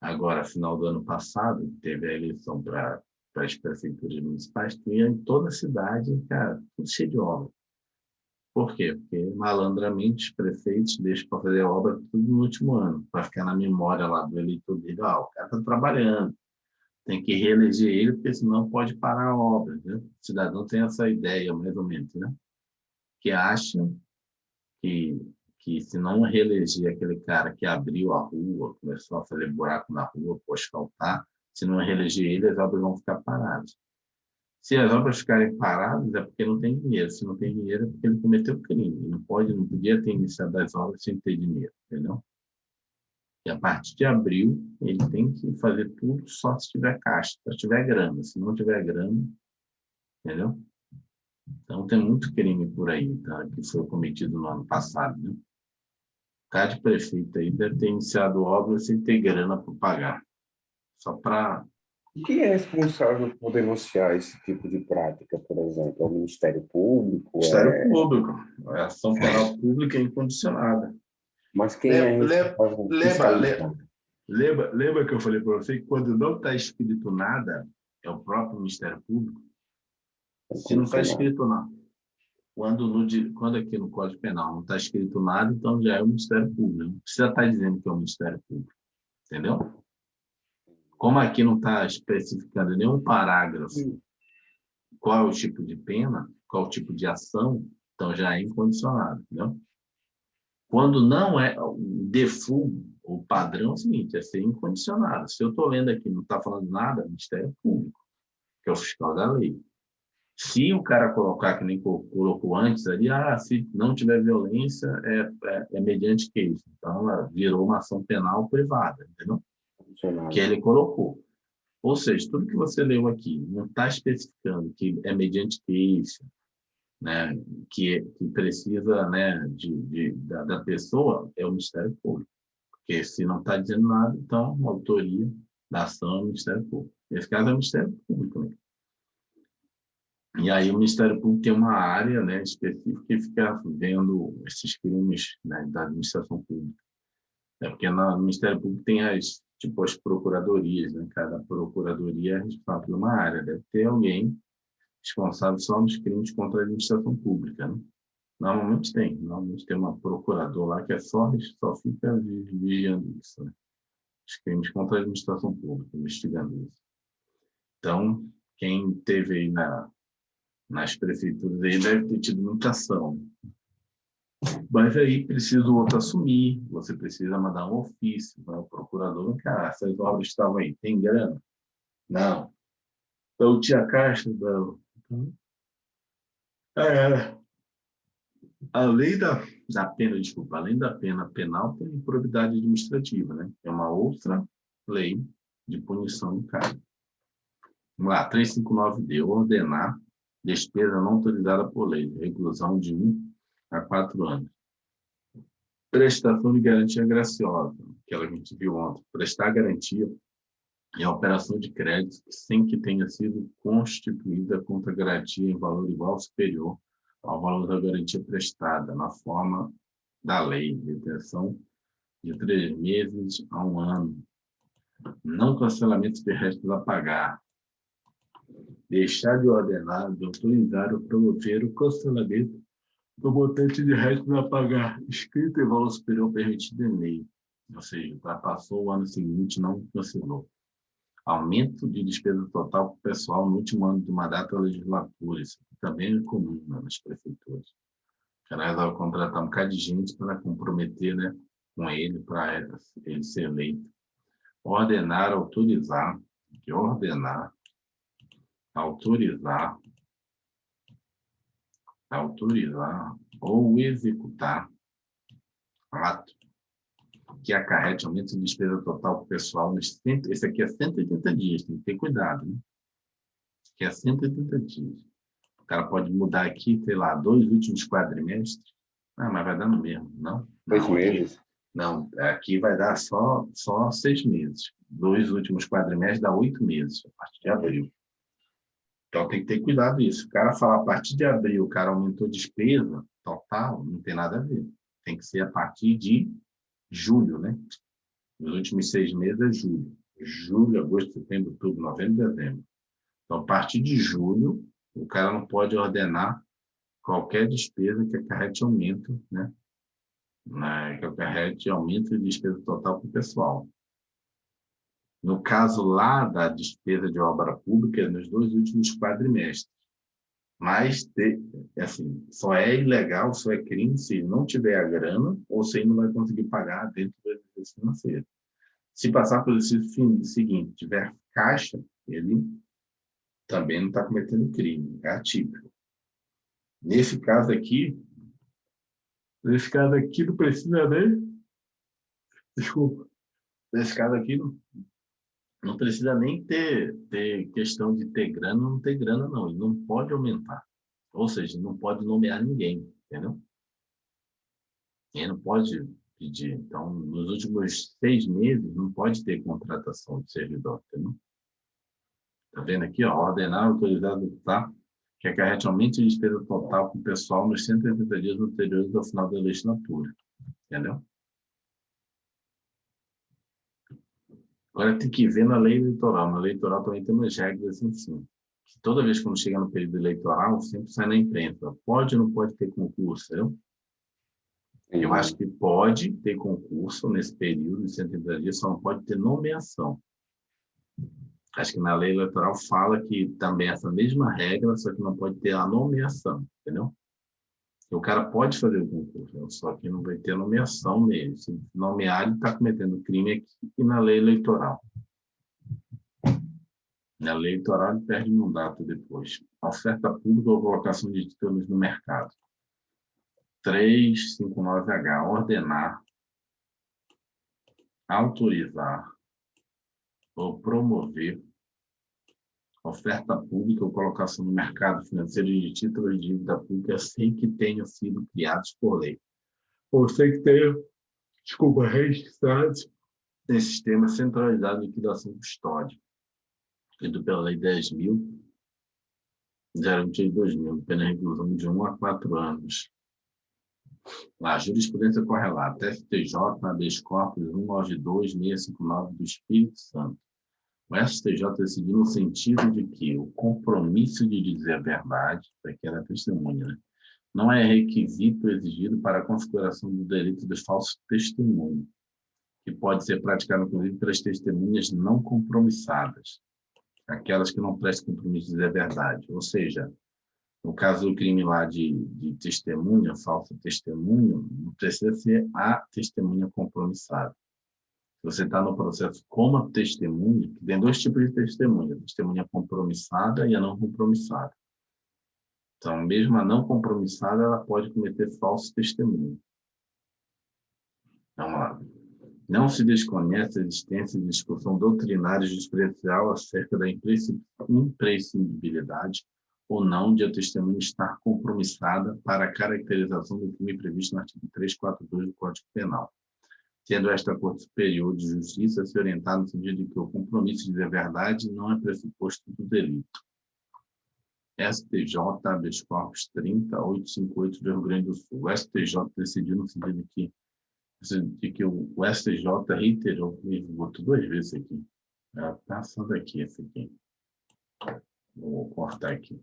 Agora, final do ano passado, teve a eleição para as prefeituras municipais, tu ia em toda a cidade, cara, tudo cheio de obra. Por quê? Porque, malandramente, os prefeitos deixam para fazer a obra tudo no último ano, para ficar na memória lá do eleitor dele. O cara está trabalhando, tem que reeleger ele, porque senão pode parar a obra. Né? O cidadão tem essa ideia, mais ou menos, né? Que acha que, que se não reeleger aquele cara que abriu a rua, começou a fazer buraco na rua, para asfaltar, se não reeleger ele, as obras vão ficar paradas. Se as obras ficarem paradas, é porque não tem dinheiro. Se não tem dinheiro, é porque ele cometeu crime. Não podia ter iniciado as obras sem ter dinheiro, entendeu? E a partir de abril, ele tem que fazer tudo só se tiver caixa, se tiver grana. Se não tiver grana, entendeu? Então, tem muito crime por aí, tá? Que foi cometido no ano passado, né? Cada prefeito aí deve ter iniciado obra sem ter grana para pagar. Só para... Quem é responsável por denunciar esse tipo de prática, por exemplo? É o Ministério Público? Ministério Público. É ação penal pública incondicionada. Mas quem é Lembra, responsável por lembra, fiscalizar? lembra que eu falei para você que quando não está escrito nada, é o próprio Ministério Público? É Se não está condicionado. escrito nada. Quando aqui no Código Penal não está escrito nada, então já é o Ministério Público. Não precisa estar dizendo que é o Ministério Público. Entendeu? Como aqui não está especificando nenhum parágrafo qual é o tipo de pena, qual é o tipo de ação, então já é incondicionado. Entendeu? Quando não é o default, o padrão é o seguinte, é ser incondicionado. Se eu estou lendo aqui não está falando nada, Ministério Público, que é o fiscal da lei. Se o cara colocar, que nem colocou antes ali, se não tiver violência, é mediante queixa. Então, ela virou uma ação penal privada, entendeu? Que Condicionado. ele colocou. Ou seja, tudo que você leu aqui não está especificando que é mediante queixa, né, que precisa, né, da pessoa, é o Ministério Público. Porque se não está dizendo nada, então a autoria da ação é o Ministério Público. Nesse caso é o Ministério Público, né? E aí o Ministério Público tem uma área, né, específica que fica vendo esses crimes, né, da administração pública. É porque no Ministério Público tem as procuradorias, né? Cada procuradoria é responsável por uma área. Deve ter alguém responsável só nos crimes contra a administração pública, né? Normalmente tem uma procurador lá que só fica vigiando isso, né? Os crimes contra a administração pública, investigando isso. Então, quem teve aí nas prefeituras aí deve ter tido muita ação. Mas aí precisa o outro assumir, você precisa mandar um ofício para o procurador. Cara, essas obras estavam aí, tem grana? Não. Então tinha caixa? Não. É, além da pena penal, tem improbidade administrativa, né? É uma outra lei de punição do cara. Vamos lá, 359D, ordenar despesa não autorizada por lei, reclusão de 1 a 4 anos. Prestação de garantia graciosa, aquela que a gente viu ontem. Prestar garantia é a operação de crédito sem que tenha sido constituída contra-garantia em valor igual ou superior ao valor da garantia prestada, na forma da lei, detenção de 3 meses a 1 ano, não cancelamento de restos a pagar, deixar de ordenar, de autorizar ou promover o cancelamento do montante de restos a pagar, escrito em valor superior permitido em lei, ou seja, passou o ano seguinte não cancelou. Aumento de despesa total para o pessoal no último ano de mandato da legislatura. Isso também é comum, né, nas prefeituras. O cara resolve contratar um bocado de gente para comprometer, né, com ele, para ele ser eleito. Ordenar, autorizar, autorizar ou executar ato que acarrete aumento de despesa total para o pessoal. Esse aqui é 180 dias, tem que ter cuidado, né? Que é 180 dias. O cara pode mudar aqui, sei lá, 2 últimos quadrimestres. Ah, mas vai dar no mesmo, não? 2 Não, aqui, meses? não, aqui vai dar só 6 meses. 2 últimos quadrimestres dá 8 meses, a partir de abril. Então tem que ter cuidado isso. O cara fala, a partir de abril, o cara aumentou despesa total, não tem nada a ver. Tem que ser a partir de julho, né? Os últimos 6 meses é julho. Julho, agosto, setembro, outubro, novembro, dezembro. Então, a partir de julho, o cara não pode ordenar qualquer despesa que acarrete aumento, né? Que acarrete aumento de despesa total para o pessoal. No caso lá da despesa de obra pública, nos 2 últimos quadrimestres. Mas, assim, só é ilegal, só é crime se não tiver a grana ou se ele não vai conseguir pagar dentro do exercício financeiro. Se passar pelo exercício seguinte, tiver caixa, ele também não está cometendo crime, é atípico. Nesse caso aqui não precisa nem, desculpa, nesse caso aqui não precisa nem ter questão de ter grana ou não ter grana, não. Ele não pode aumentar. Ou seja, não pode nomear ninguém, entendeu? Ele não pode pedir. Então, nos últimos 6 meses, não pode ter contratação de servidor, entendeu? Está vendo aqui, ó, ordenar, autorizar, executar, que acarrete aumento de despesa total com o pessoal nos 180 dias anteriores ao final da legislatura, entendeu? Agora tem que ver na lei eleitoral. Na lei eleitoral também tem umas regras assim, que toda vez que chega no período eleitoral, sempre sai na imprensa. Pode ou não pode ter concurso, entendeu? Eu acho que pode ter concurso nesse período de 180 dias, só não pode ter nomeação. Acho que na lei eleitoral fala que também essa mesma regra, só que não pode ter a nomeação, entendeu? O cara pode fazer o concurso, só que não vai ter nomeação nele. Se nomear, ele está cometendo crime aqui e na lei eleitoral. Na lei eleitoral, ele perde mandato depois. Oferta pública ou colocação de títulos no mercado. 359H. Ordenar, autorizar ou promover oferta pública ou colocação no mercado financeiro de títulos de dívida pública sem que tenham sido criados por lei. Ou sem que tenham, registrados em sistema centralizado de liquidação e custódia, feito pela Lei 10.001 de 2000, pena reclusão de 1 a 4 anos. Lá, jurisprudência correlata, STJ, habeas corpus 192.659 do Espírito Santo. O STJ decidiu no sentido de que o compromisso de dizer a verdade, daqui era testemunha, né? Não é requisito exigido para a configuração do delito de falso testemunho, que pode ser praticado, inclusive, pelas testemunhas não compromissadas, aquelas que não prestam compromisso de dizer a verdade. Ou seja, no caso do crime lá de testemunha, falso testemunho, não precisa ser a testemunha compromissada. Você está no processo como a testemunha, que tem 2 tipos de testemunha, a testemunha compromissada e a não compromissada. Então, mesmo a não compromissada, ela pode cometer falso testemunho. Vamos lá. Não se desconhece a existência de discussão doutrinária e jurisprudencial acerca da imprescindibilidade ou não de a testemunha estar compromissada para a caracterização do crime previsto no artigo 342 do Código Penal, tendo esta Corte Superior de Justiça se orientar no sentido de que o compromisso de dizer a verdade não é pressuposto do delito. STJ, habeas corpus 30.858 do Rio Grande do Sul. O STJ decidiu no sentido de que o STJ reiterou, botou 2 vezes aqui. Está passando aqui esse aqui. Vou cortar aqui.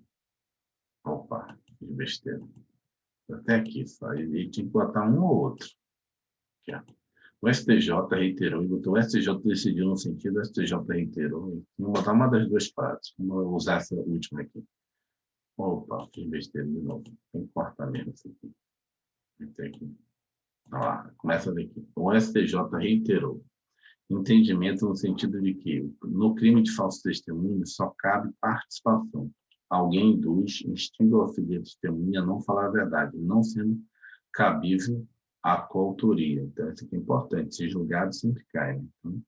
Opa, fiz besteira. Até aqui só. Ele tinha que botar um ou outro. Aqui, ó. O STJ reiterou, e botou o STJ decidiu no sentido, o STJ reiterou. Vou botar uma das 2 partes. Vou usar essa última aqui. Opa, fiz besteira de novo. Tem que cortar mesmo isso aqui. Até aqui. Olha lá, começa daqui. O STJ reiterou entendimento no sentido de que no crime de falso testemunho só cabe participação. Alguém induz, instiga o auxílio da testemunha a não falar a verdade, não sendo cabível a coautoria. Então, isso aqui é importante. Se julgado, sempre cai. Né?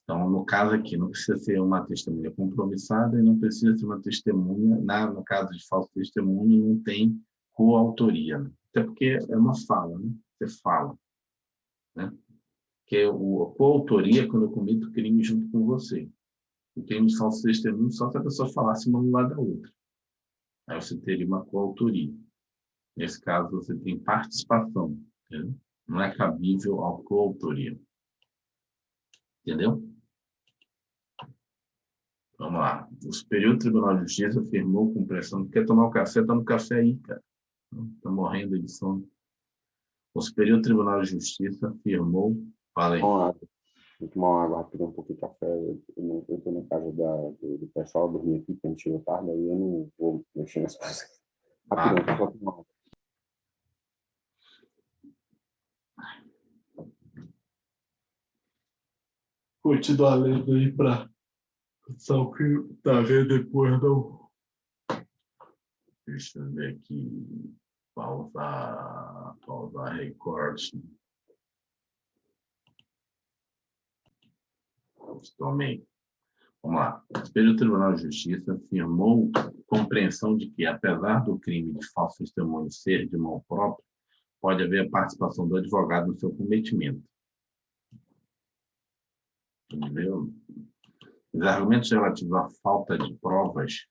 Então, no caso aqui, não precisa ser uma testemunha compromissada e não precisa ser uma testemunha, no caso de falso testemunho, não tem coautoria. Né? Até porque é uma fala, né? Você fala. Né? Que a coautoria é quando eu cometo crime junto com você. O crime de falso testemunho só se a pessoa falasse uma do lado da outra. Aí você teria uma coautoria. Nesse caso, você tem participação. Entendeu? Não é cabível a coautoria. Entendeu? Vamos lá. O Superior Tribunal de Justiça afirmou com pressão: quer tomar um café? Toma um café aí, cara. Está morrendo de sono. O Superior Tribunal de Justiça afirmou... Fala aí. Vou tomar uma água rapidão, um pouquinho de café. Eu estou na casa do pessoal, dormi aqui, porque a gente chegou tarde, aí eu não vou mexer nas coisas. Rapidão, só tomar água. Continuar lendo aí para Só que tá vendo depois não. Deixa eu ver aqui. Pausar recorte. Também. Vamos lá. O Superior Tribunal de Justiça afirmou compreensão de que, apesar do crime de falso testemunho ser de mão própria, pode haver a participação do advogado no seu cometimento. Entendeu? Os argumentos relativos à falta de provas.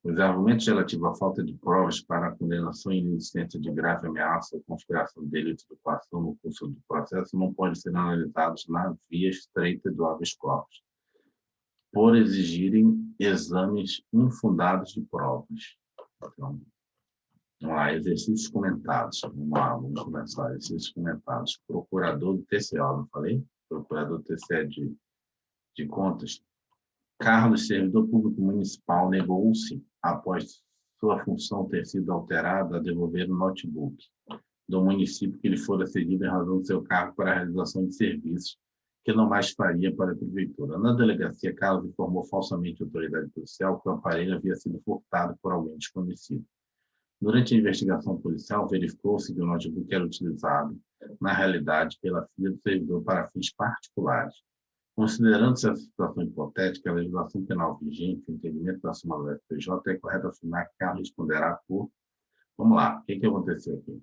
Os argumentos relativos à falta de provas para a condenação e inexistência de grave ameaça ou conspiração de delito de coação no curso do processo não podem ser analisados na via estreita do habeas corpus, por exigirem exames infundados de provas. Então, vamos lá, exercícios comentados. Vamos começar. Exercícios comentados. Procurador do TCO, não falei? Procurador do TCE de Contas. Carlos, servidor público municipal, negou-se, após sua função ter sido alterada, a devolver o notebook do município que lhe fora cedido em razão do seu cargo para a realização de serviços que não mais faria para a prefeitura. Na delegacia, Carlos informou falsamente a autoridade policial que o aparelho havia sido furtado por alguém desconhecido. Durante a investigação policial, verificou-se que o notebook era utilizado, na realidade, pela filha do servidor para fins particulares. Considerando-se essa situação hipotética, a legislação penal vigente, o entendimento da súmula do STJ, é correto afirmar que Carlos responderá por... Vamos lá, o que aconteceu aqui?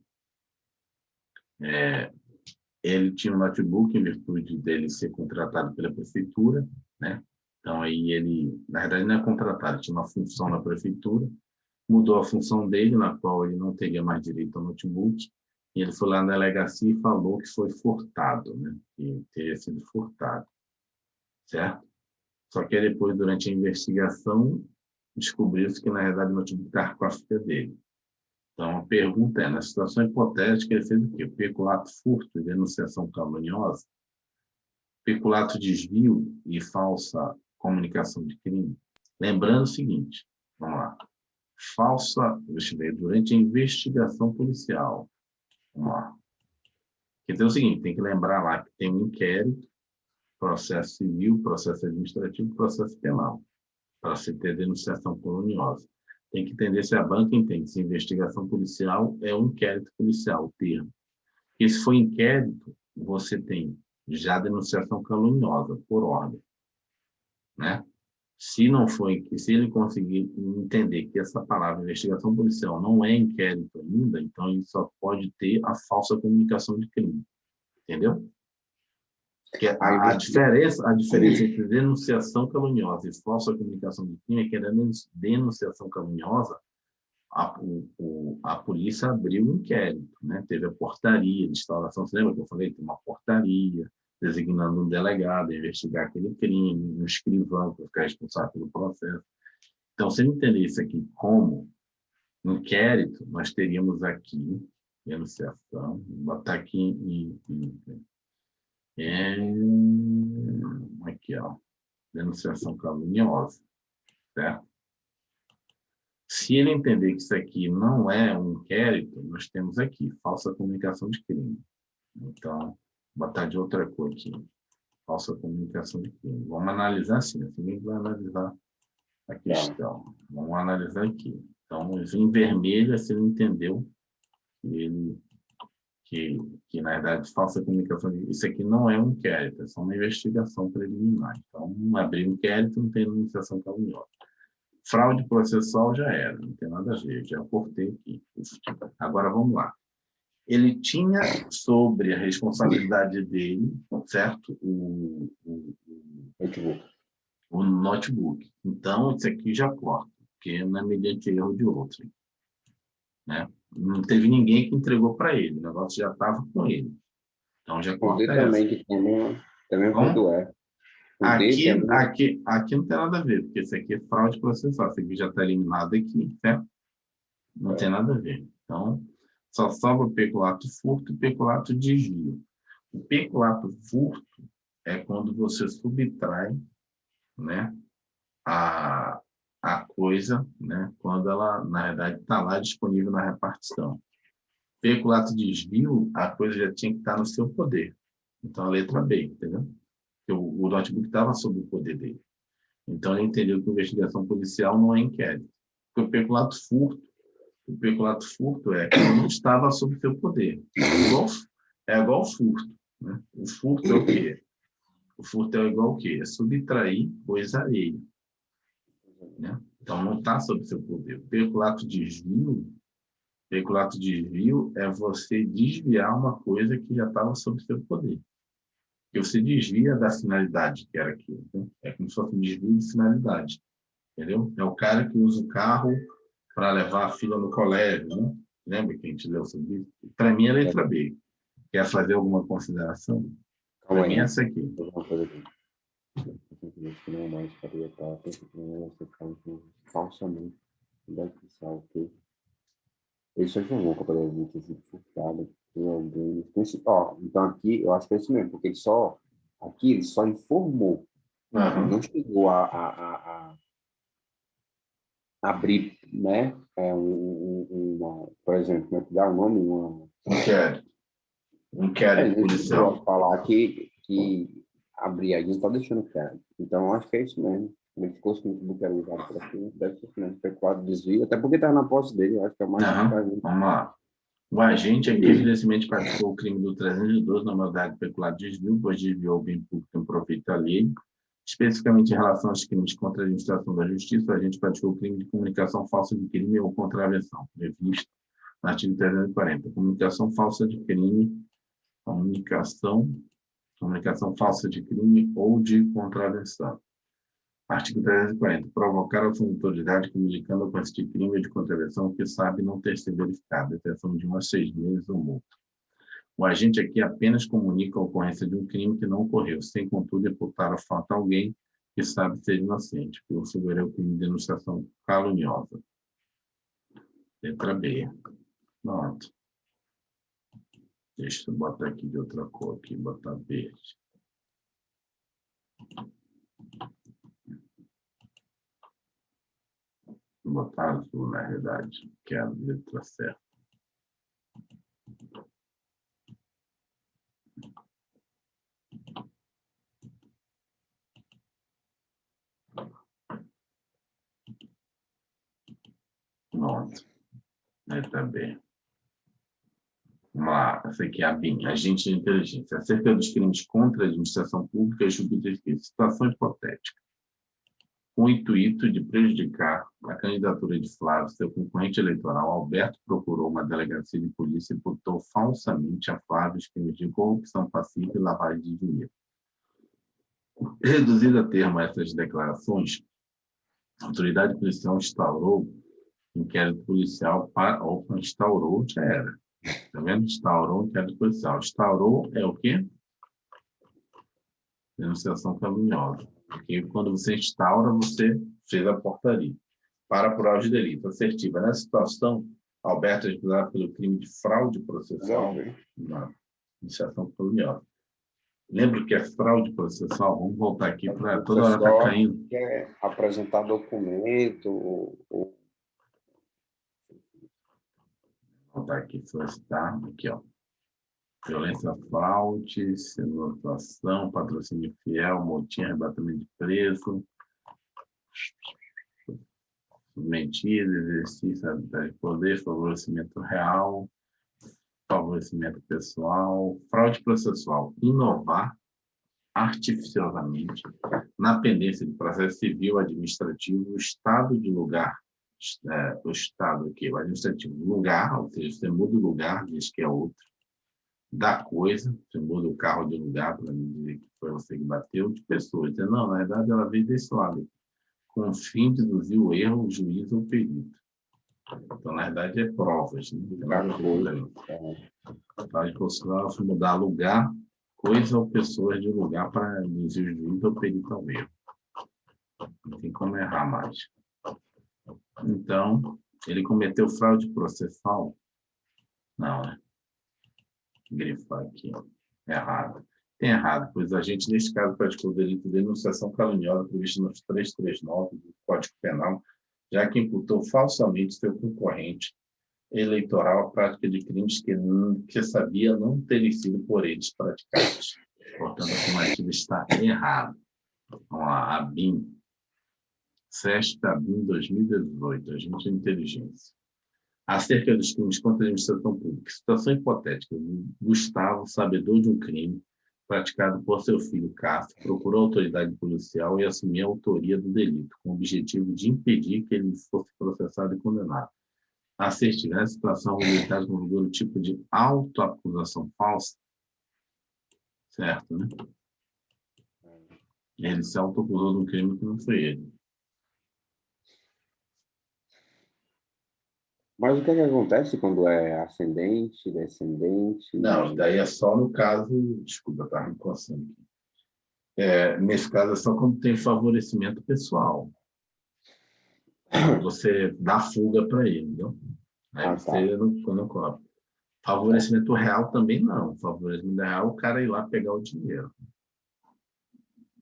Ele tinha um notebook em virtude dele ser contratado pela prefeitura, né? Então, aí ele, na verdade, não é contratado, tinha uma função na prefeitura, mudou a função dele, na qual ele não teria mais direito ao notebook, e ele foi lá na delegacia e falou que foi furtado, né? Que teria sido furtado. Certo? Só que depois, durante a investigação, descobriu-se que, na verdade, o notebook estava com a filha dele. Então, a pergunta é, na situação hipotética, ele fez o quê? Peculato, furto e denunciação caluniosa, peculato, desvio e falsa comunicação de crime. Lembrando o seguinte, vamos lá, deixa eu ver, durante a investigação policial, vamos lá. Quer dizer o seguinte, tem que lembrar lá que tem um inquérito, processo civil, processo administrativo, processo penal, para se ter denunciação caluniosa. Tem que entender se a banca entende se investigação policial é um inquérito policial, o termo. Porque se for inquérito, você tem já denunciação caluniosa, por ordem. Né? Se ele conseguir entender que essa palavra investigação policial não é inquérito ainda, então ele só pode ter a falsa comunicação de crime. Entendeu? Que a diferença entre denunciação caluniosa e falsa comunicação de crime é que a denunciação caluniosa, a polícia abriu um inquérito, né? Teve a portaria de instalação, você lembra que eu falei? Tem uma portaria designando um delegado a investigar aquele crime, um escrivão para ficar responsável pelo processo. Então, se eu entender isso aqui como inquérito, nós teríamos aqui denunciação, vou botar aqui aqui, ó, denunciação caluniosa, certo? Se ele entender que isso aqui não é um inquérito, nós temos aqui, falsa comunicação de crime. Então, vou botar de outra cor aqui, falsa comunicação de crime. Vamos analisar assim, a gente vai analisar a questão. Vamos analisar aqui. Então, em vermelho, se ele entendeu que na verdade, falsa comunicação, isso aqui não é um inquérito, é só uma investigação preliminar. Então, abrir um inquérito não tem denunciação caluniosa. Fraude processual já era, não tem nada a ver, já cortei aqui. Agora, vamos lá. Ele tinha sobre a responsabilidade dele, certo? O notebook. Então, isso aqui já corta, porque não é mediante erro de outro. Né? Não teve ninguém que entregou para ele, o negócio já estava com ele. Então já corta essa. Também quando é. Aqui não tem nada a ver, porque isso aqui é fraude processual, isso aqui já está eliminado aqui, certo? Não tem nada a ver. Então, só sobra o peculato furto e o peculato desvio. O peculato furto é quando você subtrai, né, a coisa, né, quando ela, na verdade, está lá disponível na repartição. Peculato desvio, a coisa já tinha que estar no seu poder. Então, a letra B, entendeu? Porque o notebook estava sob o poder dele. Então, ele entendeu que investigação policial não é inquérito. Porque o peculato furto é que não estava sob seu poder. É igual furto. Né? O furto é o quê? O furto é igual o quê? É subtrair coisa alheia. Né? Então, não está sob seu poder. O peculato desvio é você desviar uma coisa que já estava sob seu poder. Que você desvia da finalidade que era aquilo. Né? É como se fosse um desvio de finalidade. Entendeu? É o cara que usa o carro para levar a filha no colégio. Né? Lembra que a gente leu sobre isso? Para mim é letra B. Quer fazer alguma consideração? Calma Para mim é aí. essa aqui. Vou fazer uma coisa aqui. Que não é mais faria estar você falsamente da oficial que ele só informou que a poderia ter sido furtada por alguém. Então aqui eu acho que é isso mesmo, porque ele só informou, ele não chegou a abrir, né? Por exemplo, como é que dá o nome? Inquérito Ele chegou policial. a falar que abrir aí, não está deixando claro. Então, eu acho que é isso mesmo. Ele ficou com o notebook era usado por aqui, deve ser mesmo, foi quadro desvio, até porque estava na posse dele, eu acho que é o mais que faz. Vamos lá. O agente aqui, evidentemente, praticou o crime do 312 na modalidade peculiar de desvio, pois desviou o bem público em proveito alheio. Especificamente em relação aos crimes contra a administração da justiça, o agente praticou o crime de comunicação falsa de crime ou contravenção, previsto no artigo 340. Comunicação falsa de crime, comunicação falsa de crime ou de contravenção. Artigo 340. Provocar a autoridade comunicando com este crime ou de contravenção que sabe não ter sido verificado, exceção de 1 a 6 meses ou multa. O agente aqui apenas comunica a ocorrência de um crime que não ocorreu, sem, contudo, imputar a fato a alguém que sabe ser inocente, que configura o crime de denunciação caluniosa. Letra B. Pronto. Deixa eu botar aqui de outra cor, aqui, botar verde. Vou botar azul, na realidade, que é a letra certa. Pronto. Letra B. Vamos lá, essa aqui é a BIM, agente de inteligência. Acerca dos crimes contra a administração pública, julga que situação hipotética. Com o intuito de prejudicar a candidatura de Flávio, seu concorrente eleitoral, Alberto procurou uma delegacia de polícia e imputou falsamente a Flávio os crimes de corrupção passiva e lavagem de dinheiro. Reduzida a termo essas declarações, a autoridade policial instaurou inquérito policial instaurou, já era. Tá vendo? Instaurou inquérito policial. Instaurou é o quê? Denunciação caluniosa. Porque quando você instaura, você fez a portaria para apurar os delitos. Assertiva. Nessa situação, Alberto é julgado pelo crime de fraude processual na denunciação caluniosa. Lembra que é fraude processual? Vamos voltar aqui para toda hora está caindo. Quer apresentar documento ou... Vou voltar aqui, solicitar. Aqui, ó. Violência, fraude, simulação, patrocínio fiel, motim, arrebatamento de preço, mentira, exercício de poder, favorecimento real, favorecimento pessoal, fraude processual, inovar artificiosamente na pendência de processo civil, administrativo, o estado de lugar, o estado aqui, o administrativo, lugar, ou seja, você muda o lugar, diz que é outro, da coisa, você muda o carro de lugar para me dizer que foi você que bateu, de pessoas. Não, na verdade, ela veio desse lado, com o fim de deduzir o erro, o juiz ou o perito. Então, na verdade, é provas. Né? Fraude processual é mudar lugar, coisa ou pessoas de lugar para deduzir o juiz ou o perito ao erro. Não tem como errar mais. Então, ele cometeu fraude processual? Não, né? Grifar aqui, errado. Tem errado, pois a gente, neste caso, praticou o delito de denunciação caluniosa previsto nos 339 do Código Penal, já que imputou falsamente seu concorrente eleitoral a prática de crimes que sabia não terem sido por eles praticados. Portanto, a afirmativa está errada. Vamos lá, ABIN. SESP ABIN 2018, Agente de Inteligência. Acerca dos crimes contra a administração pública. Situação hipotética. Gustavo, sabedor de um crime praticado por seu filho Cássio, procurou a autoridade policial e assumiu a autoria do delito, com o objetivo de impedir que ele fosse processado e condenado. A certificar a situação habilitada com vigor o tipo de autoacusação falsa, certo, né? Ele se autoacusou de um crime que não foi ele. Mas o que é que acontece quando é ascendente, descendente? Não, daí é só no caso, desculpa, tá me coçando aqui. Nesse caso é só quando tem favorecimento pessoal. Você dá fuga para ele, entendeu? Aí você não cobra. Favorecimento real também não. Favorecimento real, o cara ir lá pegar o dinheiro.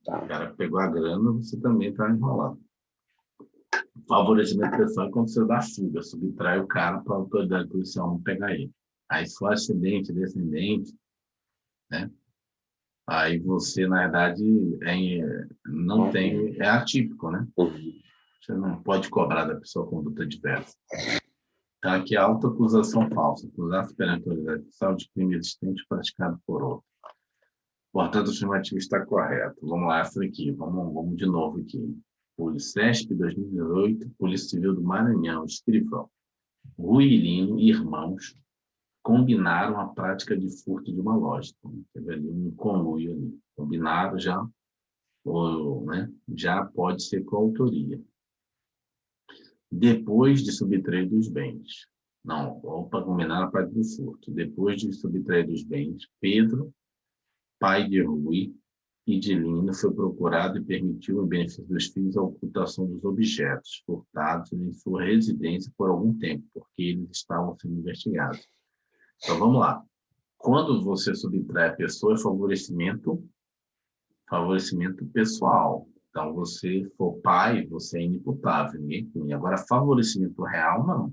O cara pegou a grana, você também está enrolado. Favorecimento pessoal é quando você dá fuga, subtrai o cara para a autoridade policial não pegar ele. Aí se for ascendente, descendente, né? Aí você, na verdade, não tem, é atípico, né? Você não pode cobrar da pessoa conduta diversa. Então, aqui a autoacusação falsa, acusar-se perante a autoridade policial de crime existente praticado por outro. Portanto, a afirmativa está correta. Vamos lá, essa aqui. Vamos de novo aqui. SESP 2008, Polícia Civil do Maranhão, escrivão. Rui Irino e irmãos combinaram a prática de furto de uma loja. Então, teve ali um conluio ali. Combinaram já, já pode ser coautoria. Depois de subtrair dos bens. Não, opa, combinar a prática do furto. Depois de subtrair dos bens, Pedro, pai de Rui e de Lino, foi procurado e permitiu, em benefício dos filhos, a ocultação dos objetos furtados em sua residência por algum tempo, porque eles estavam sendo investigados. Então, vamos lá. Quando você subtrai a pessoa, é favorecimento pessoal. Então, você for pai, você é inimputável, ninguém tem. Agora, favorecimento real, não.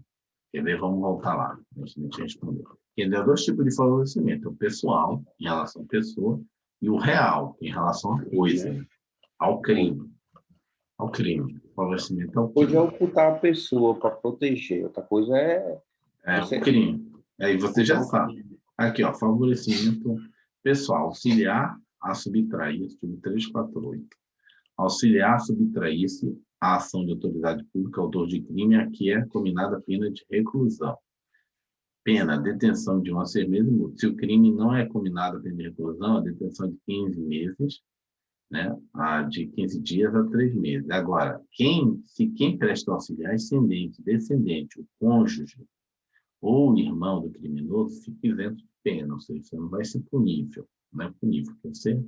Quer ver? Vamos voltar lá. A gente não tinha respondido. Ele é dois tipos de favorecimento. O pessoal, em relação à pessoa, e o real, em relação à coisa, ao crime. Ao crime. Favorecimento ao crime. Coisa é ocultar a pessoa para proteger. Outra coisa é... o crime. Aí você já sabe. Aqui, ó, favorecimento pessoal. Auxiliar a subtrair, artigo 348. Auxiliar a subtrair-se a ação de autoridade pública, autor de crime, a que é combinada a pena de reclusão. Pena, detenção de 1 a 6 meses. Se o crime não é combinado a pena de reclusão, a detenção de 15 meses, né? De 15 dias a 3 meses. Agora, se quem presta auxiliar é ascendente, descendente, o cônjuge ou o irmão do criminoso, fica isento de pena, ou seja, você não vai ser punível, não é punível, porque você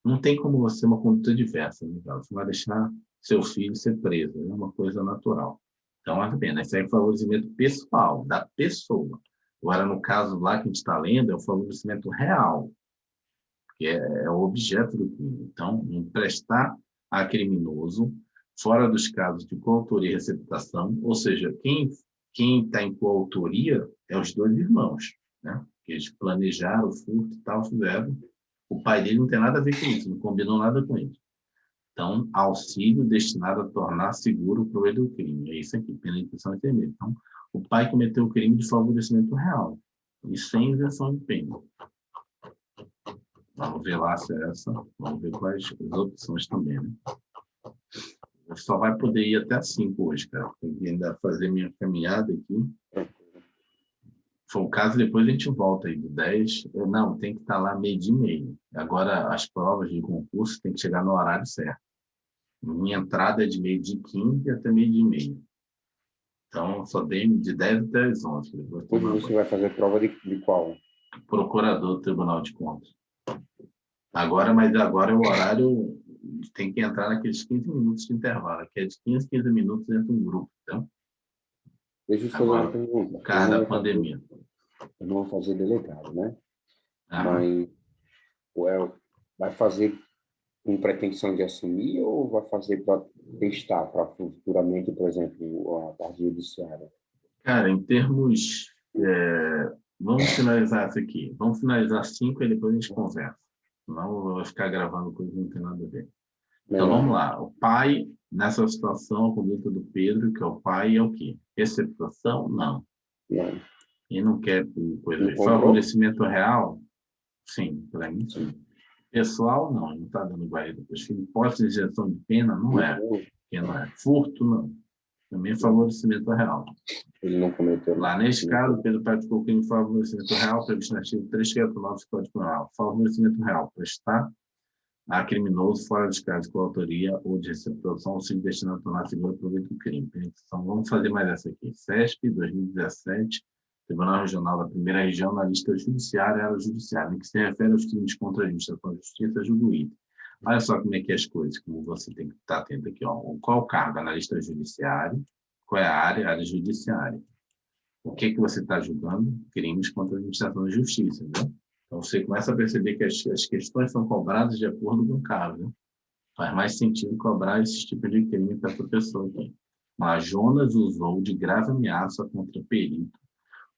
não tem como você ter uma conduta diversa, né? Você vai deixar seu filho ser preso, é uma coisa natural. Então, é pena. Esse é o favorecimento pessoal, da pessoa. Agora, no caso lá que a gente está lendo, é o favorecimento real, que é o objeto do crime. Então, emprestar a criminoso, fora dos casos de coautoria e receptação, ou seja, quem está em coautoria é os dois irmãos, né? Que eles planejaram o furto e tal, fizeram. O pai dele não tem nada a ver com isso, não combinou nada com ele. Então, auxílio destinado a tornar seguro o proveito do crime. É isso aqui, pena de intenção intermédia. Então, o pai cometeu o crime de favorecimento real e sem isenção de pena. Vamos ver lá se é essa. Vamos ver quais as opções também, né? Só vai poder ir até 5 hoje, cara. Tem que ainda fazer minha caminhada aqui. Foi o caso, depois a gente volta aí do 10. Não, tem que estar lá 12h30. Agora, as provas de concurso tem que chegar no horário certo. Minha entrada é de 12h15 até 12h30. Então, só dei de 10 até as 11. Depois você vai fazer prova de qual? Procurador do Tribunal de Contas. Mas agora é o horário, tem que entrar naqueles 15 minutos de intervalo, que é de 15 minutos dentro de um grupo. Então, deixa eu fazer uma pergunta. Por causa da pandemia. Eu não vou fazer delegado, né? Aham. Mas vai fazer com pretensão de assumir ou vai fazer para testar, para futuramente, por exemplo, a parte judiciária? Cara, em termos... vamos finalizar isso aqui. Vamos finalizar 5 e depois a gente conversa. Senão eu vou ficar gravando coisa que não tem nada a ver. Então, Melhor. vamos lá. O pai, nessa situação, a conduta do Pedro, que é o pai, é o quê? Receptação? Não. Não. E não quer coisa Não de comprou? favorecimento real? Sim, para mim, sim. Pessoal, não. Não está dando guarda para os filhos. Hipótese de injeção de pena? Não é. Não. Porque não é. Furto? Não. Também é favorecimento real. Ele não cometeu. Lá, neste caso, Pedro praticou crime de favorecimento real, previsto no artigo 359 do Código Penal. Favorecimento real, prestar a criminoso fora dos casos com autoria ou de receptação ou se destinado a tornar seguro proveito do crime. Então, vamos fazer mais essa aqui. CESP, 2017, Tribunal Regional da Primeira Região, na lista judiciária, área judiciária, em que se refere aos crimes contra a administração da justiça, julgo item. Olha só como é que é as coisas, como você tem que estar atento aqui. Ó. Qual o cargo? Analista judiciário. Qual é a área? Área judiciária. O que você está julgando? Crimes contra a administração da justiça, né? Então, você começa a perceber que as questões são cobradas de acordo com o caso. Né? Faz mais sentido cobrar esse tipo de crime para essa pessoa aqui. Mas Jonas usou de grave ameaça contra perito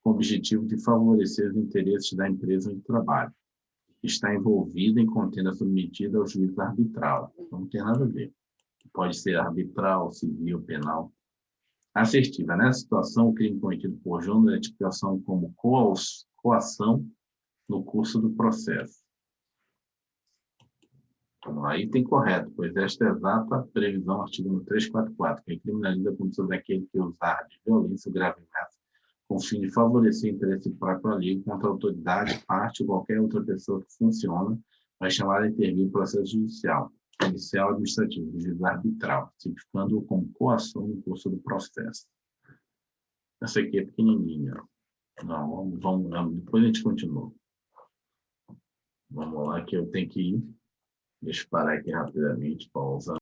com o objetivo de favorecer os interesses da empresa de trabalho. Está envolvido em contenda submetida ao juízo arbitral. Então, não tem nada a ver. Pode ser arbitral, civil, penal. Assertiva. Nessa situação, o crime cometido por Jonas é tipificação como coação no curso do processo. Então, aí tem correto, pois esta é a exata previsão, artigo 344, que criminaliza a condição daquele que usar de violência ou grave ameaça com o fim de favorecer o interesse próprio alheio contra a autoridade, parte ou qualquer outra pessoa que funciona, vai chamar a intervir no processo judicial administrativo, de juízo arbitral, tipificando-o como coação no curso do processo. Essa aqui é pequenininha. Não, depois a gente continua. Vamos lá, que eu tenho que ir. Deixa eu parar aqui rapidamente, pausar.